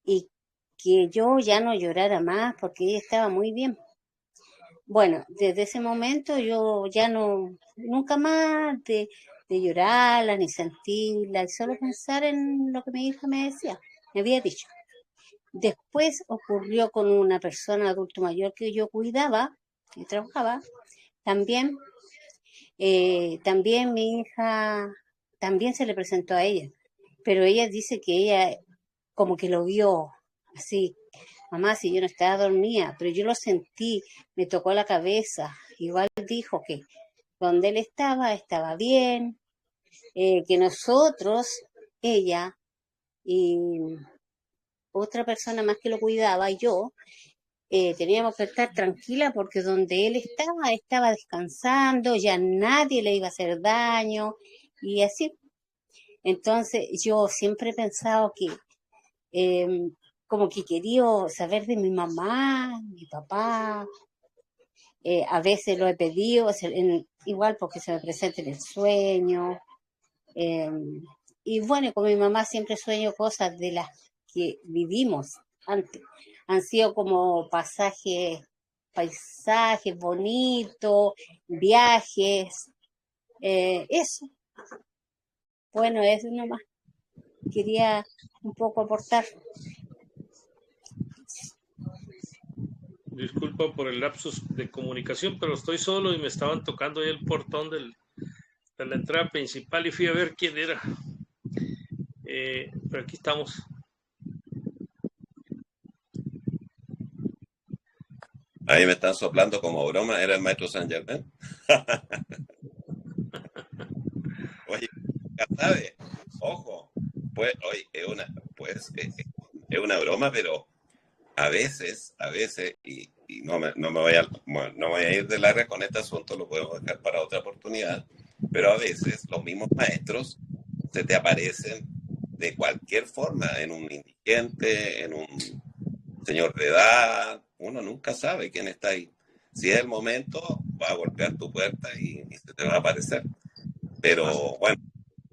y que yo ya no llorara más porque ella estaba muy bien. Bueno, desde ese momento yo ya no, nunca más de llorarla ni sentirla y solo pensar en lo que mi hija me decía, me había dicho. Después ocurrió con una persona adulto mayor que yo cuidaba, que trabajaba, también. También mi hija, también se le presentó a ella, pero ella dice que ella como que lo vio así, mamá, si yo no estaba dormida, pero yo lo sentí, me tocó la cabeza, igual dijo que donde él estaba bien, que nosotros, ella y otra persona más que lo cuidaba, y yo, teníamos que estar tranquila porque donde él estaba descansando, ya nadie le iba a hacer daño y así. Entonces yo siempre he pensado que como que quería saber de mi mamá, mi papá, a veces lo he pedido, igual porque se me presenta en el sueño. eh, y bueno, con mi mamá siempre sueño cosas de las que vivimos antes. Han sido como paisajes bonitos, viajes, eso. Bueno, eso nomás. Quería un poco aportar. Disculpa por el lapsus de comunicación, pero estoy solo y me estaban tocando ahí el portón de la entrada principal y fui a ver quién era. Pero aquí estamos. Ahí me están soplando como broma, era el maestro San Germán. Oye, ya sabes, ojo, pues, oye, es una broma, pero a veces, y no me voy bueno, no voy a ir de larga con este asunto, lo podemos dejar para otra oportunidad, pero a veces los mismos maestros se te aparecen de cualquier forma, en un indigente, en un señor de edad, uno nunca sabe quién está ahí. Si es el momento, va a golpear tu puerta y se te va a aparecer. Pero bueno,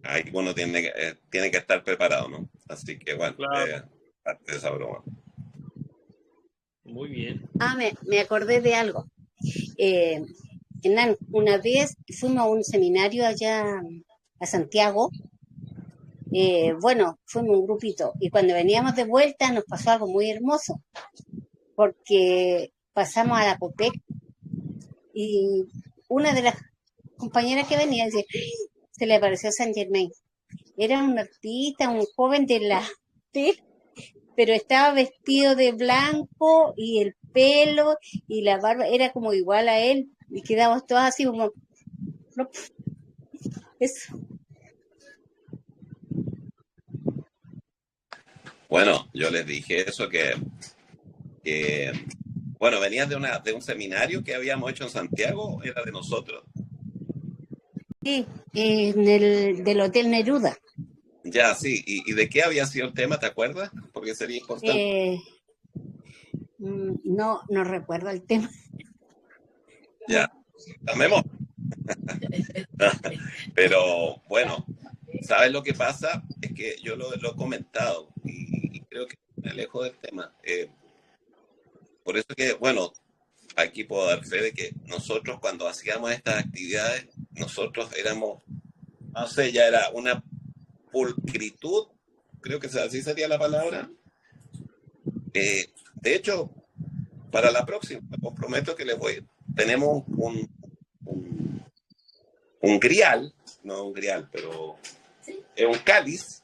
ahí uno tiene que estar preparado, ¿no? Así que bueno, Claro, parte de esa broma. muy bien. Me acordé de algo. Eh, Hernán, una vez fuimos a un seminario allá a Santiago. Bueno, fuimos un grupito y cuando veníamos de vuelta nos pasó algo muy hermoso porque pasamos a la Copec y una de las compañeras que venía dice, se le apareció Saint Germain. Era un artista, un joven de la tele, pero estaba vestido de blanco y el pelo y la barba era como igual a él y quedamos todos así como, "No, eso". Bueno, yo les dije eso que, bueno, venías de un seminario que habíamos hecho en Santiago, era de nosotros. Sí, del Hotel Neruda. Ya, sí. ¿Y de qué había sido el tema, te acuerdas? Porque sería importante. Eh, no recuerdo el tema. Ya, la memoria. Pero bueno, ¿sabes lo que pasa? Es que yo lo he comentado y creo que me alejo del tema. Por eso que, bueno, aquí puedo dar fe de que nosotros cuando hacíamos estas actividades, nosotros éramos, no sé, ya era una pulcritud, creo que así sería la palabra. De hecho, para la próxima, me comprometo que les voy, tenemos un, un grial, no un grial, pero es un cáliz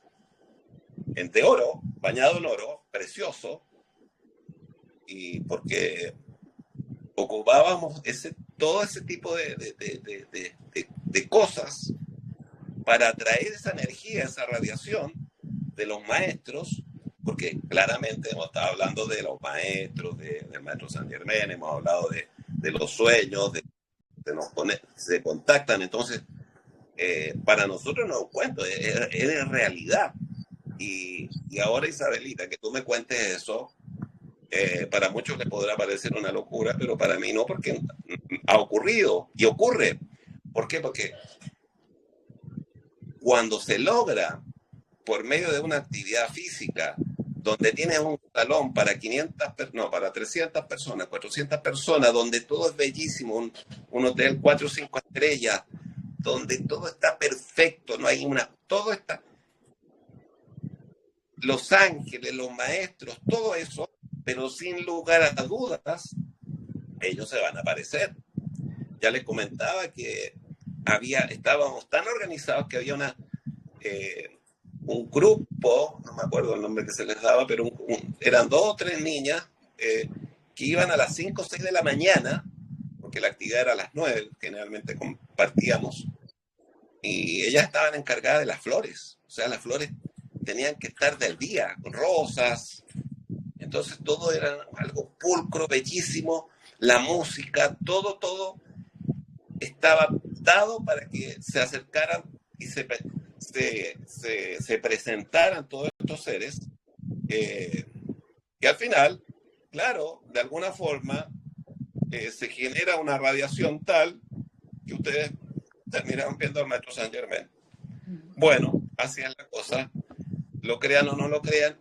de oro, bañado en oro, precioso, y porque ocupábamos todo ese tipo de cosas para atraer esa energía, esa radiación de los maestros, porque claramente hemos estado hablando de los maestros, del maestro San Germán, hemos hablado de los sueños, se contactan, entonces para nosotros no es un cuento, es realidad. Y ahora, Isabelita, que tú me cuentes eso, para muchos les podrá parecer una locura, pero para mí no, porque ha ocurrido y ocurre. ¿Por qué? Porque cuando se logra por medio de una actividad física, donde tienes un salón para 500, no, para 300 personas, 400 personas, donde todo es bellísimo, un hotel 4 o 5 estrellas, donde todo está perfecto, no hay todo está, los ángeles, los maestros, todo eso, pero sin lugar a dudas, ellos se van a aparecer. Ya les comentaba que estábamos tan organizados que había un grupo, no me acuerdo el nombre que se les daba, pero eran 2 o 3 niñas que iban a las 5 o 6 de la mañana, porque la actividad era a las 9, generalmente compartíamos, y ellas estaban encargadas de las flores, o sea, las flores tenían que estar del día, rosas, entonces todo era algo pulcro, bellísimo, la música, todo estaba dado para que se acercaran y se presentaran todos estos seres, que al final, claro, de alguna forma se genera una radiación tal que ustedes terminaron viendo al maestro Saint Germain. Bueno, así es la cosa. Lo crean o no lo crean,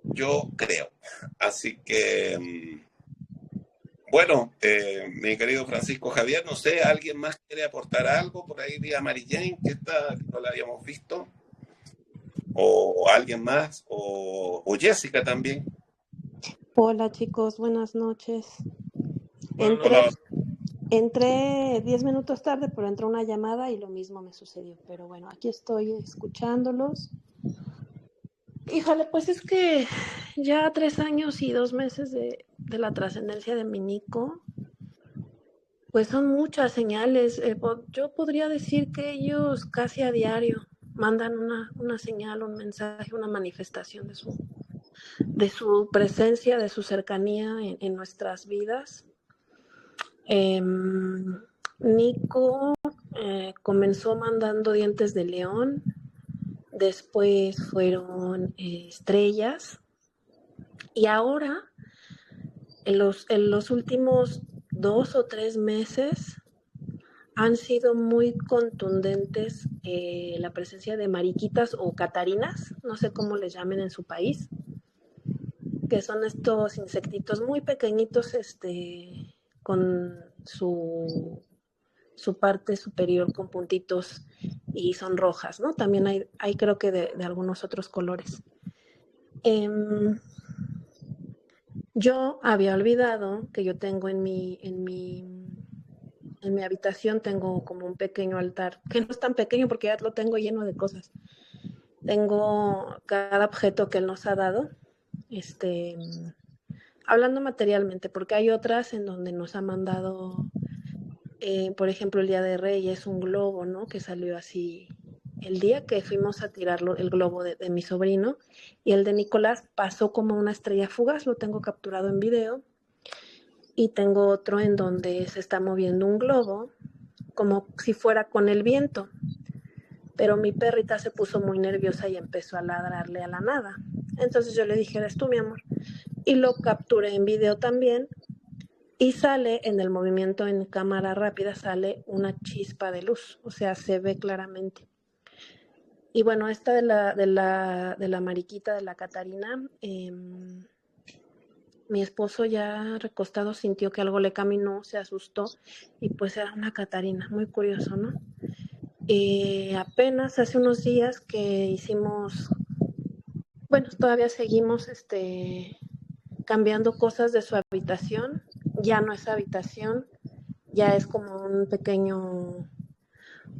yo creo. Así que, bueno, mi querido Francisco Javier, no sé, ¿alguien más quiere aportar algo? Por ahí vi a Mary Jane, que no la habíamos visto. O alguien más, o Jessica también. Hola chicos, buenas noches. Hola. Entré 10 minutos tarde, pero entró una llamada y lo mismo me sucedió. Pero bueno, aquí estoy escuchándolos. Híjole, pues es que ya 3 años y 2 meses de la trascendencia de mi Nico, pues son muchas señales. Yo podría decir que ellos casi a diario mandan una señal, un mensaje, una manifestación de su presencia, de su cercanía en nuestras vidas. Nico comenzó mandando dientes de león, después fueron estrellas, y ahora en los últimos 2 o 3 meses han sido muy contundentes la presencia de mariquitas o catarinas, no sé cómo les llamen en su país, que son estos insectitos muy pequeñitos, con su parte superior con puntitos y son rojas, ¿no? También hay creo que de algunos otros colores. Yo había olvidado que yo tengo en mi habitación, tengo como un pequeño altar, que no es tan pequeño porque ya lo tengo lleno de cosas. Tengo cada objeto que él nos ha dado, hablando materialmente, porque hay otras en donde nos ha mandado, por ejemplo, el Día de Reyes, un globo, ¿no? Que salió así el día que fuimos a tirar el globo de mi sobrino, y el de Nicolás pasó como una estrella fugaz, lo tengo capturado en video, y tengo otro en donde se está moviendo un globo, como si fuera con el viento, pero mi perrita se puso muy nerviosa y empezó a ladrarle a la nada. Entonces yo le dije, eres tú, mi amor, y lo capturé en video también, y sale en el movimiento en cámara rápida, sale una chispa de luz, o sea, se ve claramente. Y bueno, esta de la mariquita, de la Catarina, mi esposo ya recostado sintió que algo le caminó, se asustó, y pues era una Catarina, muy curioso, ¿no? Apenas hace unos días que hicimos, bueno, todavía seguimos cambiando cosas de su habitación, ya no es habitación, ya es como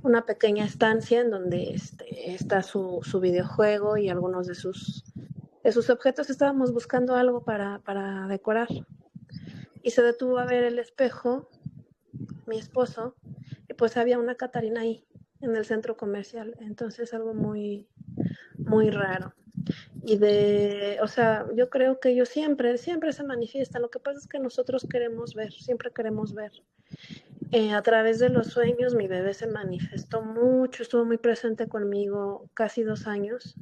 una pequeña estancia en donde está su videojuego y algunos de sus objetos. Estábamos buscando algo para decorar, y se detuvo a ver el espejo, mi esposo, y pues había una Catarina ahí en el centro comercial. Entonces algo muy, muy raro. Y o sea, yo creo que ellos siempre se manifiestan. Lo que pasa es que nosotros queremos ver, siempre queremos ver. A través de los sueños, mi bebé se manifestó mucho, estuvo muy presente conmigo casi 2 años.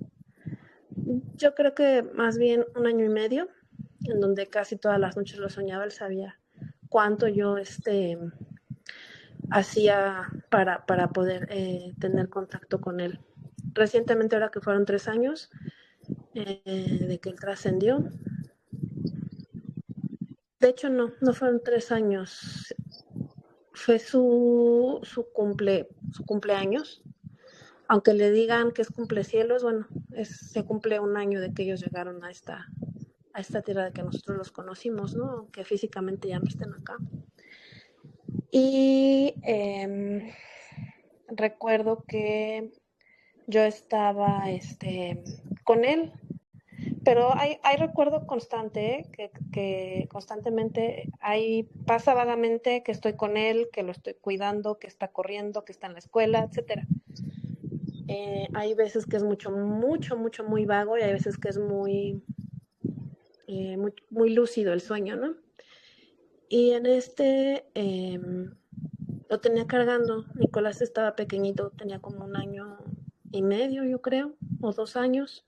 Yo creo que más bien 1 año y medio, en donde casi todas las noches lo soñaba. Él sabía cuánto yo hacía para poder tener contacto con él. Recientemente, ahora que fueron 3 años de que él trascendió. De hecho, no fueron 3 años. Fue su cumpleaños. Aunque le digan que es cumplecielos, bueno, se cumple 1 año de que ellos llegaron a esta tierra, de que nosotros los conocimos, ¿no? Aunque físicamente ya no estén acá. Y recuerdo que yo estaba con él, pero hay recuerdo constante, que constantemente pasa vagamente que estoy con él, que lo estoy cuidando, que está corriendo, que está en la escuela, etcétera. Hay veces que es mucho, muy vago, y hay veces que es muy, muy lúcido el sueño, ¿no? Y en lo tenía cargando. Nicolás estaba pequeñito, tenía como 1 año y medio, yo creo, o 2 años.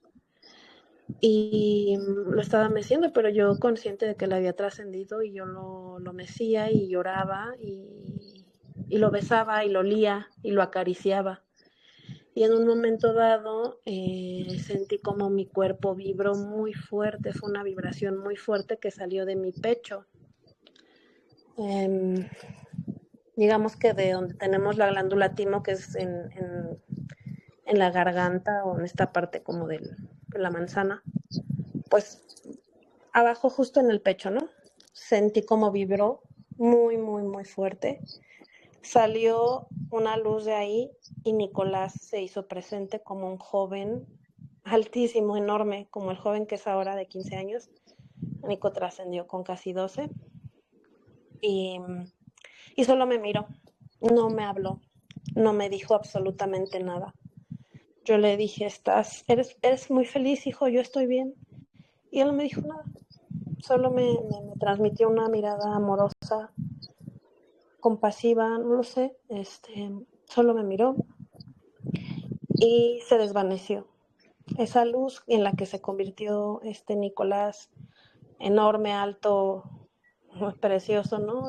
Y lo estaba meciendo, pero yo consciente de que le había trascendido, y yo lo mecía y lloraba, y lo besaba y lo olía y lo acariciaba. Y en un momento dado sentí como mi cuerpo vibró muy fuerte, fue una vibración muy fuerte que salió de mi pecho. Digamos que de donde tenemos la glándula timo, que es en la garganta, o en esta parte como de la manzana, pues abajo justo en el pecho, ¿no? Sentí como vibró muy, muy, muy fuerte. Salió una luz de ahí, y Nicolás se hizo presente como un joven altísimo, enorme, como el joven que es ahora, de 15 años. Nico trascendió con casi 12, y solo me miró, no me habló, no me dijo absolutamente nada. Yo le dije, eres muy feliz, hijo, yo estoy bien. Y él no me dijo nada, solo me transmitió una mirada amorosa, compasiva, no lo sé, solo me miró y se desvaneció. Esa luz en la que se convirtió Nicolás, enorme, alto, precioso, ¿no?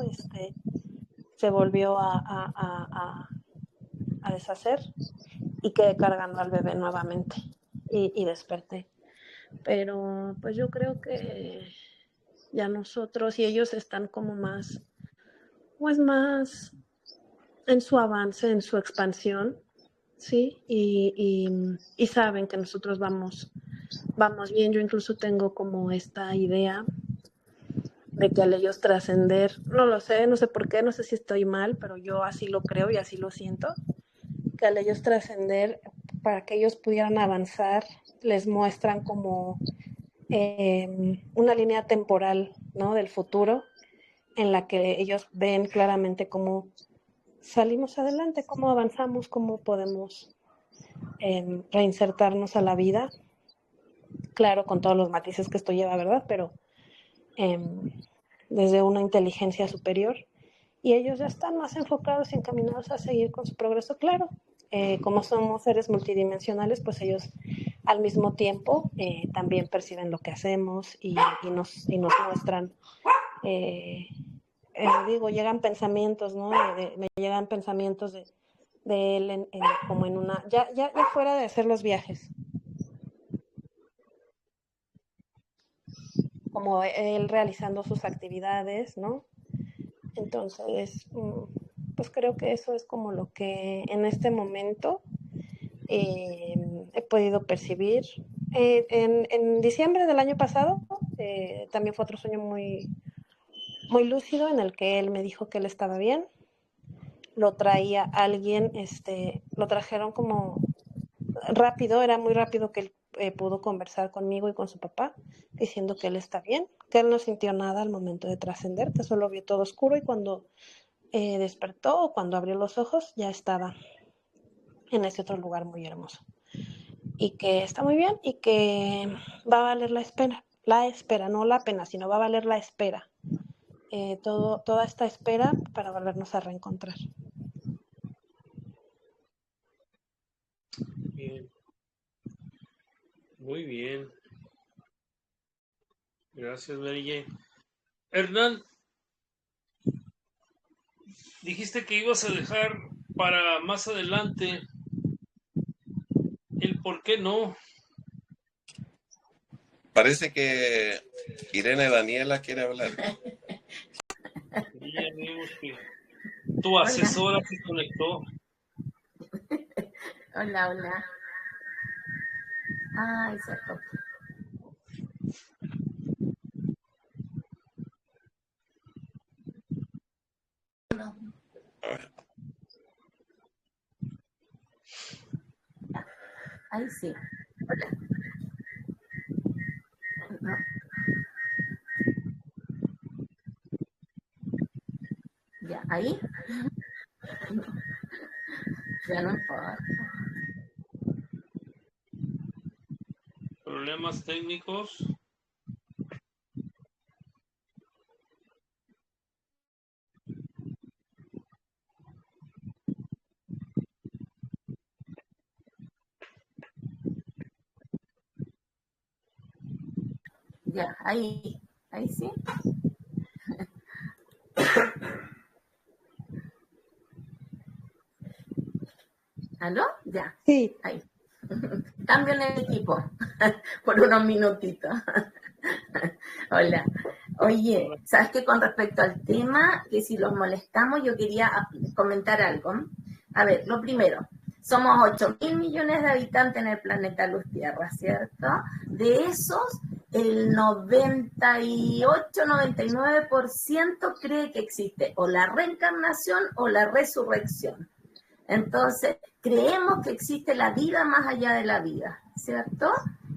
Se volvió a deshacer, y quedé cargando al bebé nuevamente, y desperté. Pero pues yo creo que ya nosotros y ellos están como más, pues más en su avance, en su expansión, ¿sí? Y saben que nosotros vamos bien. Yo incluso tengo como esta idea de que al ellos trascender, no lo sé, no sé por qué, no sé si estoy mal, pero yo así lo creo y así lo siento, que al ellos trascender, para que ellos pudieran avanzar, les muestran como una línea temporal, ¿no? Del futuro, en la que ellos ven claramente cómo salimos adelante, cómo avanzamos, cómo podemos reinsertarnos a la vida, claro, con todos los matices que esto lleva, ¿verdad? Pero desde una inteligencia superior, y ellos ya están más enfocados y encaminados a seguir con su progreso, claro. Como somos seres multidimensionales, pues ellos al mismo tiempo también perciben lo que hacemos y nos muestran, llegan pensamientos, ¿no? Me llegan pensamientos de él como en una, ya fuera de hacer los viajes, como él realizando sus actividades, ¿no? Entonces, pues creo que eso es como lo que en este momento he podido percibir. En diciembre del año pasado también fue otro sueño muy, muy lúcido en el que él me dijo que él estaba bien. Lo traía alguien, lo trajeron como rápido, era muy rápido que él pudo conversar conmigo y con su papá, diciendo que él está bien, que él no sintió nada al momento de trascender, que solo vio todo oscuro y cuando despertó o cuando abrió los ojos ya estaba en ese otro lugar muy hermoso. Y que está muy bien y que va a valer la espera, no la pena, sino va a valer la espera. Toda esta espera para volvernos a reencontrar. Bien. Muy bien. Gracias, Mary Jane. Hernán, dijiste que ibas a dejar para más adelante el por qué no. Parece que Irene Daniela quiere hablar. Ya vimos que tu asesora se conectó. Hola, hola. Ay, cierto. Ahí sí. Hola. No. Ya, ahí. No. Ya no importa. Problemas técnicos. Ya, ahí sí. ¿Aló? Ya. Sí. Ahí. Cambio en el equipo por unos minutitos. Hola. Oye, ¿sabes qué? Con respecto al tema, que si los molestamos, yo quería comentar algo. A ver, lo primero, somos 8.000 millones de habitantes en el planeta Luz Tierra, ¿cierto? De esos, el 98-99% cree que existe o la reencarnación o la resurrección. Entonces, creemos que existe la vida más allá de la vida, ¿cierto?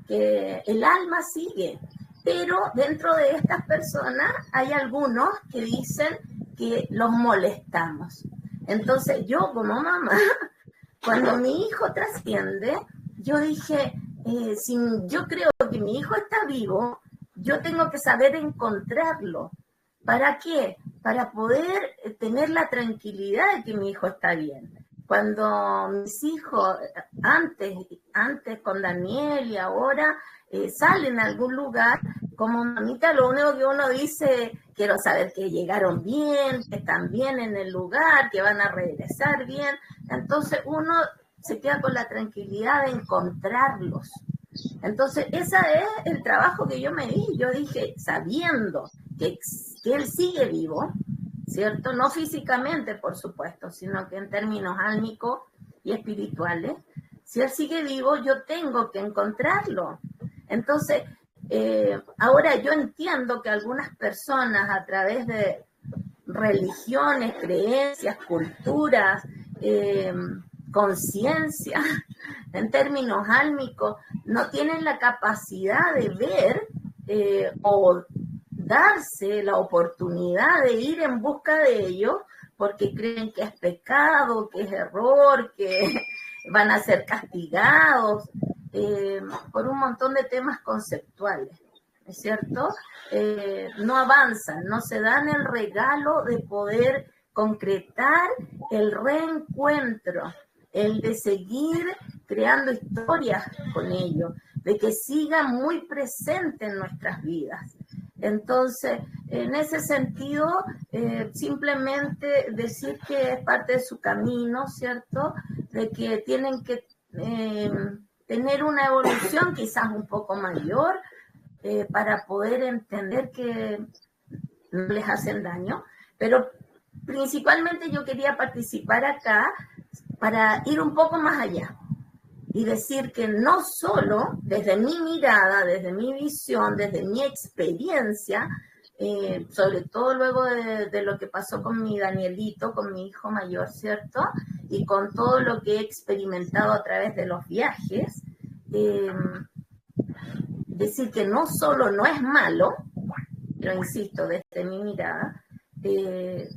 Que el alma sigue. Pero dentro de estas personas hay algunos que dicen que los molestamos. Entonces, yo como mamá, cuando mi hijo trasciende, yo dije, si yo creo que mi hijo está vivo, yo tengo que saber encontrarlo. ¿Para qué? Para poder tener la tranquilidad de que mi hijo está bien. Cuando mis hijos, antes con Daniel y ahora, salen a algún lugar, como mamita, lo único que uno dice, quiero saber que llegaron bien, que están bien en el lugar, que van a regresar bien. Entonces uno se queda con la tranquilidad de encontrarlos. Entonces ese es el trabajo que yo me di. Yo dije, sabiendo que él sigue vivo, ¿cierto? No físicamente, por supuesto, sino que en términos álmicos y espirituales. Si él sigue vivo, yo tengo que encontrarlo. Entonces, ahora yo entiendo que algunas personas a través de religiones, creencias, culturas, conciencia, en términos álmicos, no tienen la capacidad de ver o darse la oportunidad de ir en busca de ellos porque creen que es pecado, que es error, que van a ser castigados por un montón de temas conceptuales, ¿es cierto? No avanzan, no se dan el regalo de poder concretar el reencuentro, el de seguir creando historias con ellos, de que siga muy presente en nuestras vidas. Entonces, en ese sentido, simplemente decir que es parte de su camino, ¿cierto? De que tienen que tener una evolución quizás un poco mayor para poder entender que no les hacen daño, pero principalmente yo quería participar acá para ir un poco más allá y decir que no solo desde mi mirada, desde mi visión, desde mi experiencia, sobre todo luego de lo que pasó con mi Danielito, con mi hijo mayor, ¿cierto? Y con todo lo que he experimentado a través de los viajes, decir que no solo no es malo, pero insisto, desde mi mirada,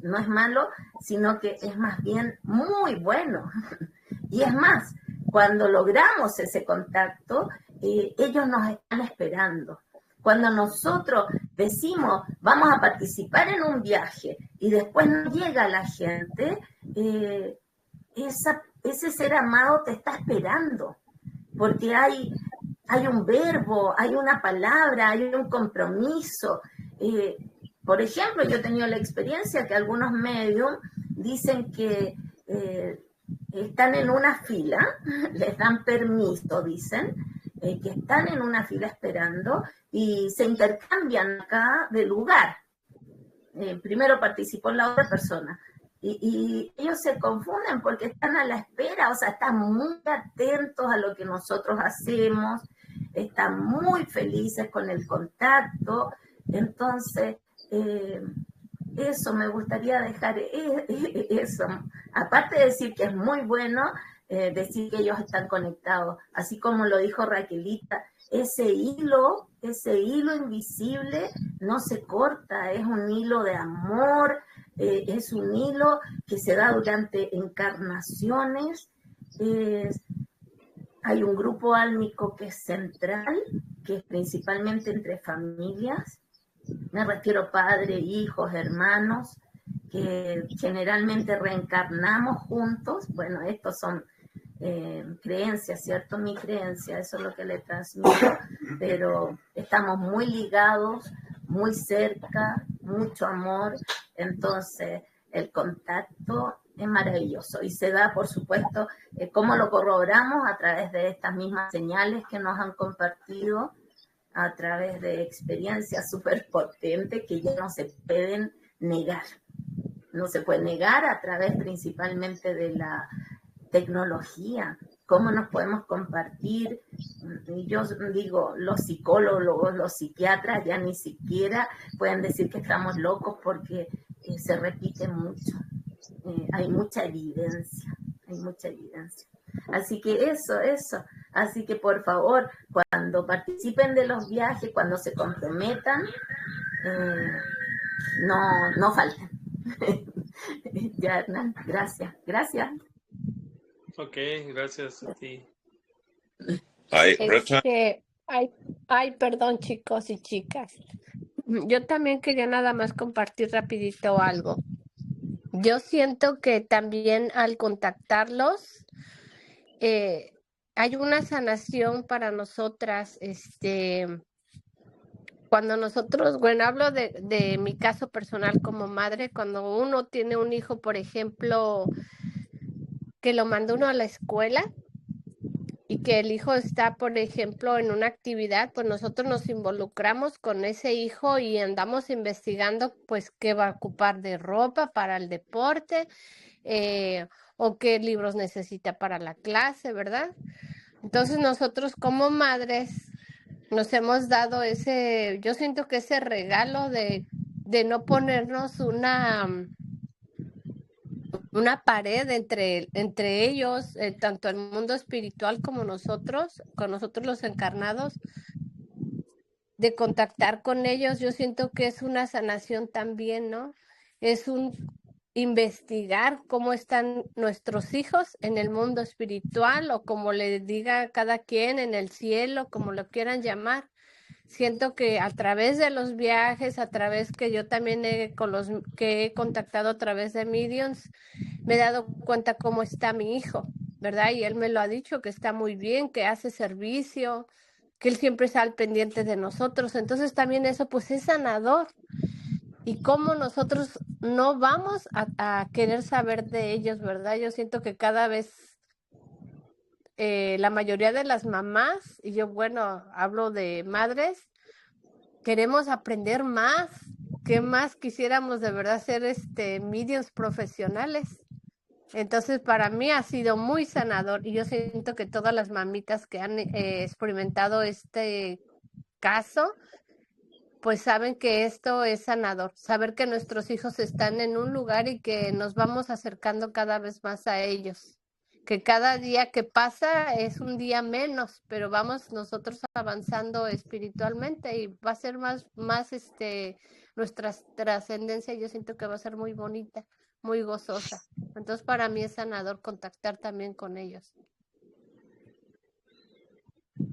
no es malo, sino que es más bien muy bueno. Y es más, cuando logramos ese contacto, ellos nos están esperando. Cuando nosotros decimos, vamos a participar en un viaje y después no llega la gente, ese ser amado te está esperando, porque hay un verbo, hay una palabra, hay un compromiso. Por ejemplo, yo he tenido la experiencia que algunos medios dicen que están en una fila, les dan permiso, dicen, que están en una fila esperando y se intercambian acá de lugar. Primero participó la otra persona y ellos se confunden porque están a la espera, o sea, están muy atentos a lo que nosotros hacemos, están muy felices con el contacto. Entonces, eso me gustaría dejar, eso. Aparte de decir que es muy bueno, decir que ellos están conectados, así como lo dijo Raquelita, ese hilo invisible no se corta, es un hilo de amor, es un hilo que se da durante encarnaciones. Hay un grupo álmico que es central, que es principalmente entre familias, me refiero padre, hijos, hermanos, que generalmente reencarnamos juntos. Bueno, estos son creencias, ¿cierto? Mi creencia, eso es lo que le transmito, pero estamos muy ligados, muy cerca, mucho amor, entonces el contacto es maravilloso y se da, por supuesto, ¿cómo lo corroboramos? A través de estas mismas señales que nos han compartido, a través de experiencias súper potentes que ya no se pueden negar. No se puede negar a través principalmente de la tecnología, cómo nos podemos compartir. Yo digo, los psicólogos, los psiquiatras ya ni siquiera pueden decir que estamos locos porque se repite mucho. Hay mucha evidencia. Así que eso. Así que por favor, cuando participen de los viajes, cuando se comprometan, no falten. Ya, Hernán, gracias. Ok, gracias a ti. Ay, perdón, chicos y chicas. Yo también quería nada más compartir rapidito algo. Yo siento que también al contactarlos, hay una sanación para nosotras, cuando nosotros, bueno, hablo de mi caso personal como madre, cuando uno tiene un hijo, por ejemplo, que lo manda uno a la escuela y que el hijo está, por ejemplo, en una actividad, pues nosotros nos involucramos con ese hijo y andamos investigando, pues, qué va a ocupar de ropa para el deporte, o qué libros necesita para la clase, ¿verdad? Entonces nosotros como madres nos hemos dado yo siento que ese regalo de no ponernos una pared entre ellos, tanto el mundo espiritual como nosotros, con nosotros los encarnados, de contactar con ellos. Yo siento que es una sanación también, ¿no? Es un investigar cómo están nuestros hijos en el mundo espiritual o como le diga cada quien en el cielo, como lo quieran llamar. Siento que a través de los viajes, a través que yo también que he contactado a través de mediums, me he dado cuenta cómo está mi hijo, ¿verdad? Y él me lo ha dicho, que está muy bien, que hace servicio, que él siempre está al pendiente de nosotros. Entonces también eso pues es sanador. Y cómo nosotros no vamos a querer saber de ellos, ¿verdad? Yo siento que cada vez la mayoría de las mamás, y yo, bueno, hablo de madres, queremos aprender más. ¿Qué más quisiéramos de verdad ser medios profesionales? Entonces, para mí ha sido muy sanador y yo siento que todas las mamitas que han experimentado este caso, pues saben que esto es sanador, saber que nuestros hijos están en un lugar y que nos vamos acercando cada vez más a ellos, que cada día que pasa es un día menos, pero vamos nosotros avanzando espiritualmente y va a ser más nuestra trascendencia, yo siento que va a ser muy bonita, muy gozosa. Entonces para mí es sanador contactar también con ellos.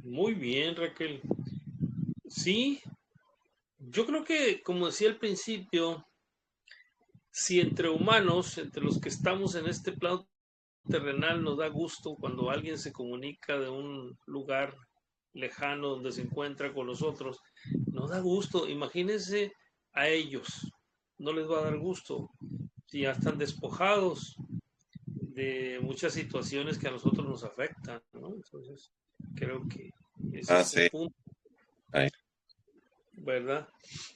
Muy bien, Raquel. Sí, yo creo que, como decía al principio, si entre humanos, entre los que estamos en este plano terrenal, nos da gusto cuando alguien se comunica de un lugar lejano donde se encuentra con nosotros, nos da gusto. Imagínense a ellos, no les va a dar gusto si ya están despojados de muchas situaciones que a nosotros nos afectan, ¿no? Entonces, creo que ese es el punto. Ahí. ¿Verdad?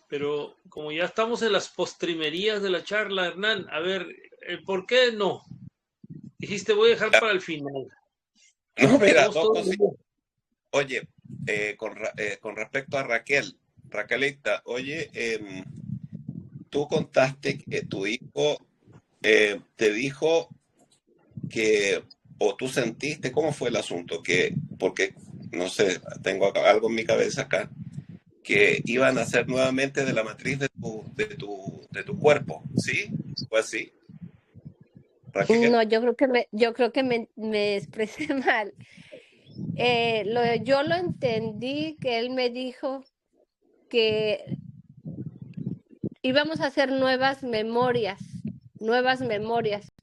Pero como ya estamos en las postrimerías de la charla, Hernán, a ver, ¿por qué no? Dijiste, voy a dejar para el final. No, mira, dos cositas. Oye, con respecto a Raquelita, oye, tú contaste que tu hijo te dijo que, o tú sentiste, ¿cómo fue el asunto? Porque, no sé, tengo algo en mi cabeza acá, que iban a hacer nuevamente de la matriz de tu cuerpo, ¿sí? ¿Fue así? Raquel. No, yo creo que me expresé mal. Yo lo entendí que él me dijo que íbamos a hacer nuevas memorias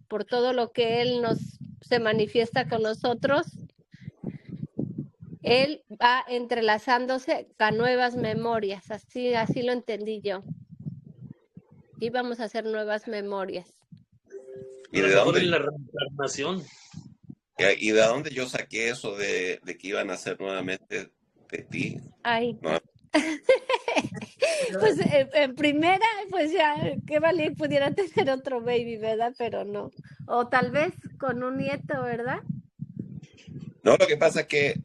por todo lo que él se manifiesta con nosotros. Él va entrelazándose a nuevas memorias, así lo entendí yo. Íbamos a hacer nuevas memorias. ¿Y de dónde? La reencarnación. ¿Y de dónde yo saqué eso de que iban a hacer nuevamente de ti? Ay. No. Pues en primera, pues ya, qué vale pudiera tener otro baby, ¿verdad? Pero no. O tal vez con un nieto, ¿verdad? No, lo que pasa es que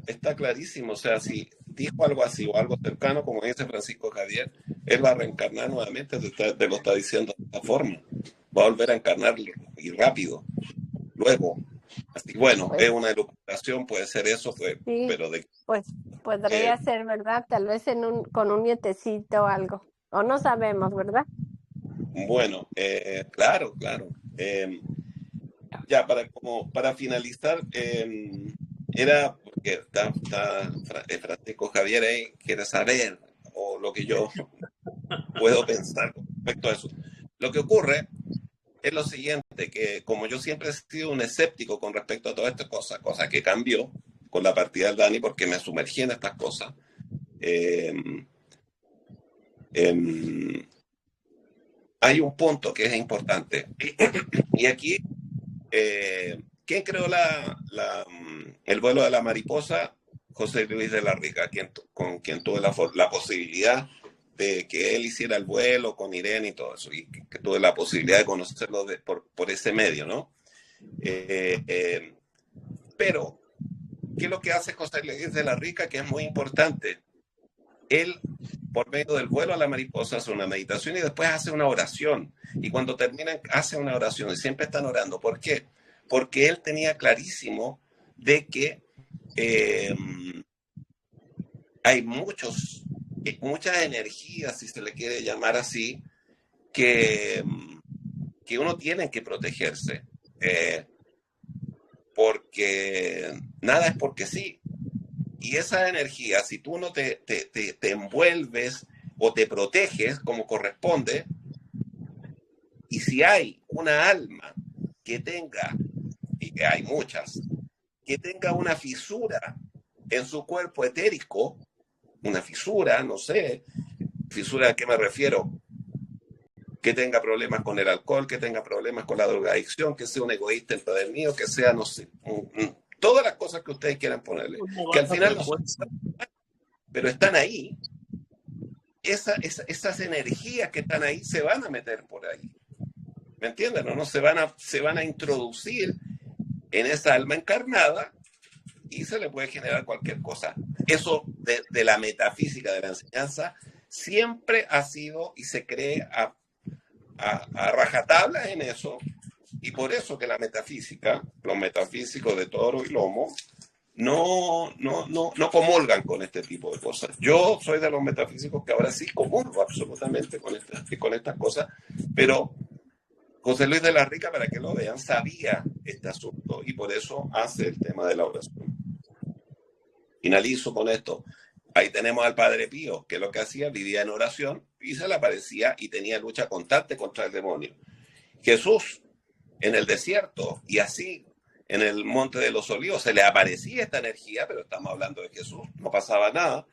está clarísimo, o sea, si dijo algo así o algo cercano, como dice Francisco Javier, él va a reencarnar nuevamente, te lo está diciendo de esta forma, va a volver a encarnar y rápido, luego. Así, bueno, pues, es una elucubración, puede ser eso, sí, pero pues podría ser, ¿verdad? Tal vez con un nietecito o algo, o no sabemos, ¿verdad? Bueno, claro. Ya, para finalizar, era porque está Francisco Javier ahí, quiere saber, o lo que yo puedo pensar con respecto a eso. Lo que ocurre es lo siguiente, que como yo siempre he sido un escéptico con respecto a todas estas cosas, cosa que cambió con la partida del Dani porque me sumergí en estas cosas. Hay un punto que es importante. Y aquí, ¿quién creó el vuelo de la mariposa? José Luis de la Rica, con quien tuve la posibilidad de que él hiciera el vuelo con Irene y todo eso, y que tuve la posibilidad de conocerlo por ese medio, ¿no? Pero, ¿qué es lo que hace José Luis de la Rica? Que es muy importante. Él, por medio del vuelo a la mariposa, hace una meditación y después hace una oración. Y cuando terminan, hace una oración y siempre están orando. ¿Por qué? Porque él tenía clarísimo de que hay muchas energías, si se le quiere llamar así, que que uno tiene que protegerse, porque nada es porque sí. Y esa energía, si tú no te envuelves o te proteges como corresponde, y si hay una alma que tenga, y que hay muchas, que tenga una fisura en su cuerpo etérico, una fisura, no sé, fisura a qué me refiero, que tenga problemas con el alcohol, que tenga problemas con la drogadicción, que sea un egoísta empedernido, que sea, no sé, todas las cosas que ustedes quieran ponerle, que al final no son, pero están ahí. Esas energías que están ahí se van a meter por ahí. ¿Me entienden? ¿No? Se van a introducir en esa alma encarnada y se le puede generar cualquier cosa. Eso de la metafísica, de la enseñanza, siempre ha sido y se cree a rajatabla en eso, y por eso que la metafísica, los metafísicos de Toro y Lomo, no comulgan con este tipo de cosas. Yo soy de los metafísicos que ahora sí comulgo absolutamente con estas cosas, pero José Luis de la Rica, para que lo vean, sabía este asunto y por eso hace el tema de la oración. Finalizo con esto. Ahí tenemos al Padre Pío, que lo que hacía, vivía en oración y se le aparecía y tenía lucha constante contra el demonio. Jesús en el desierto y así en el Monte de los Olivos se le aparecía esta energía, pero estamos hablando de Jesús, no pasaba nada,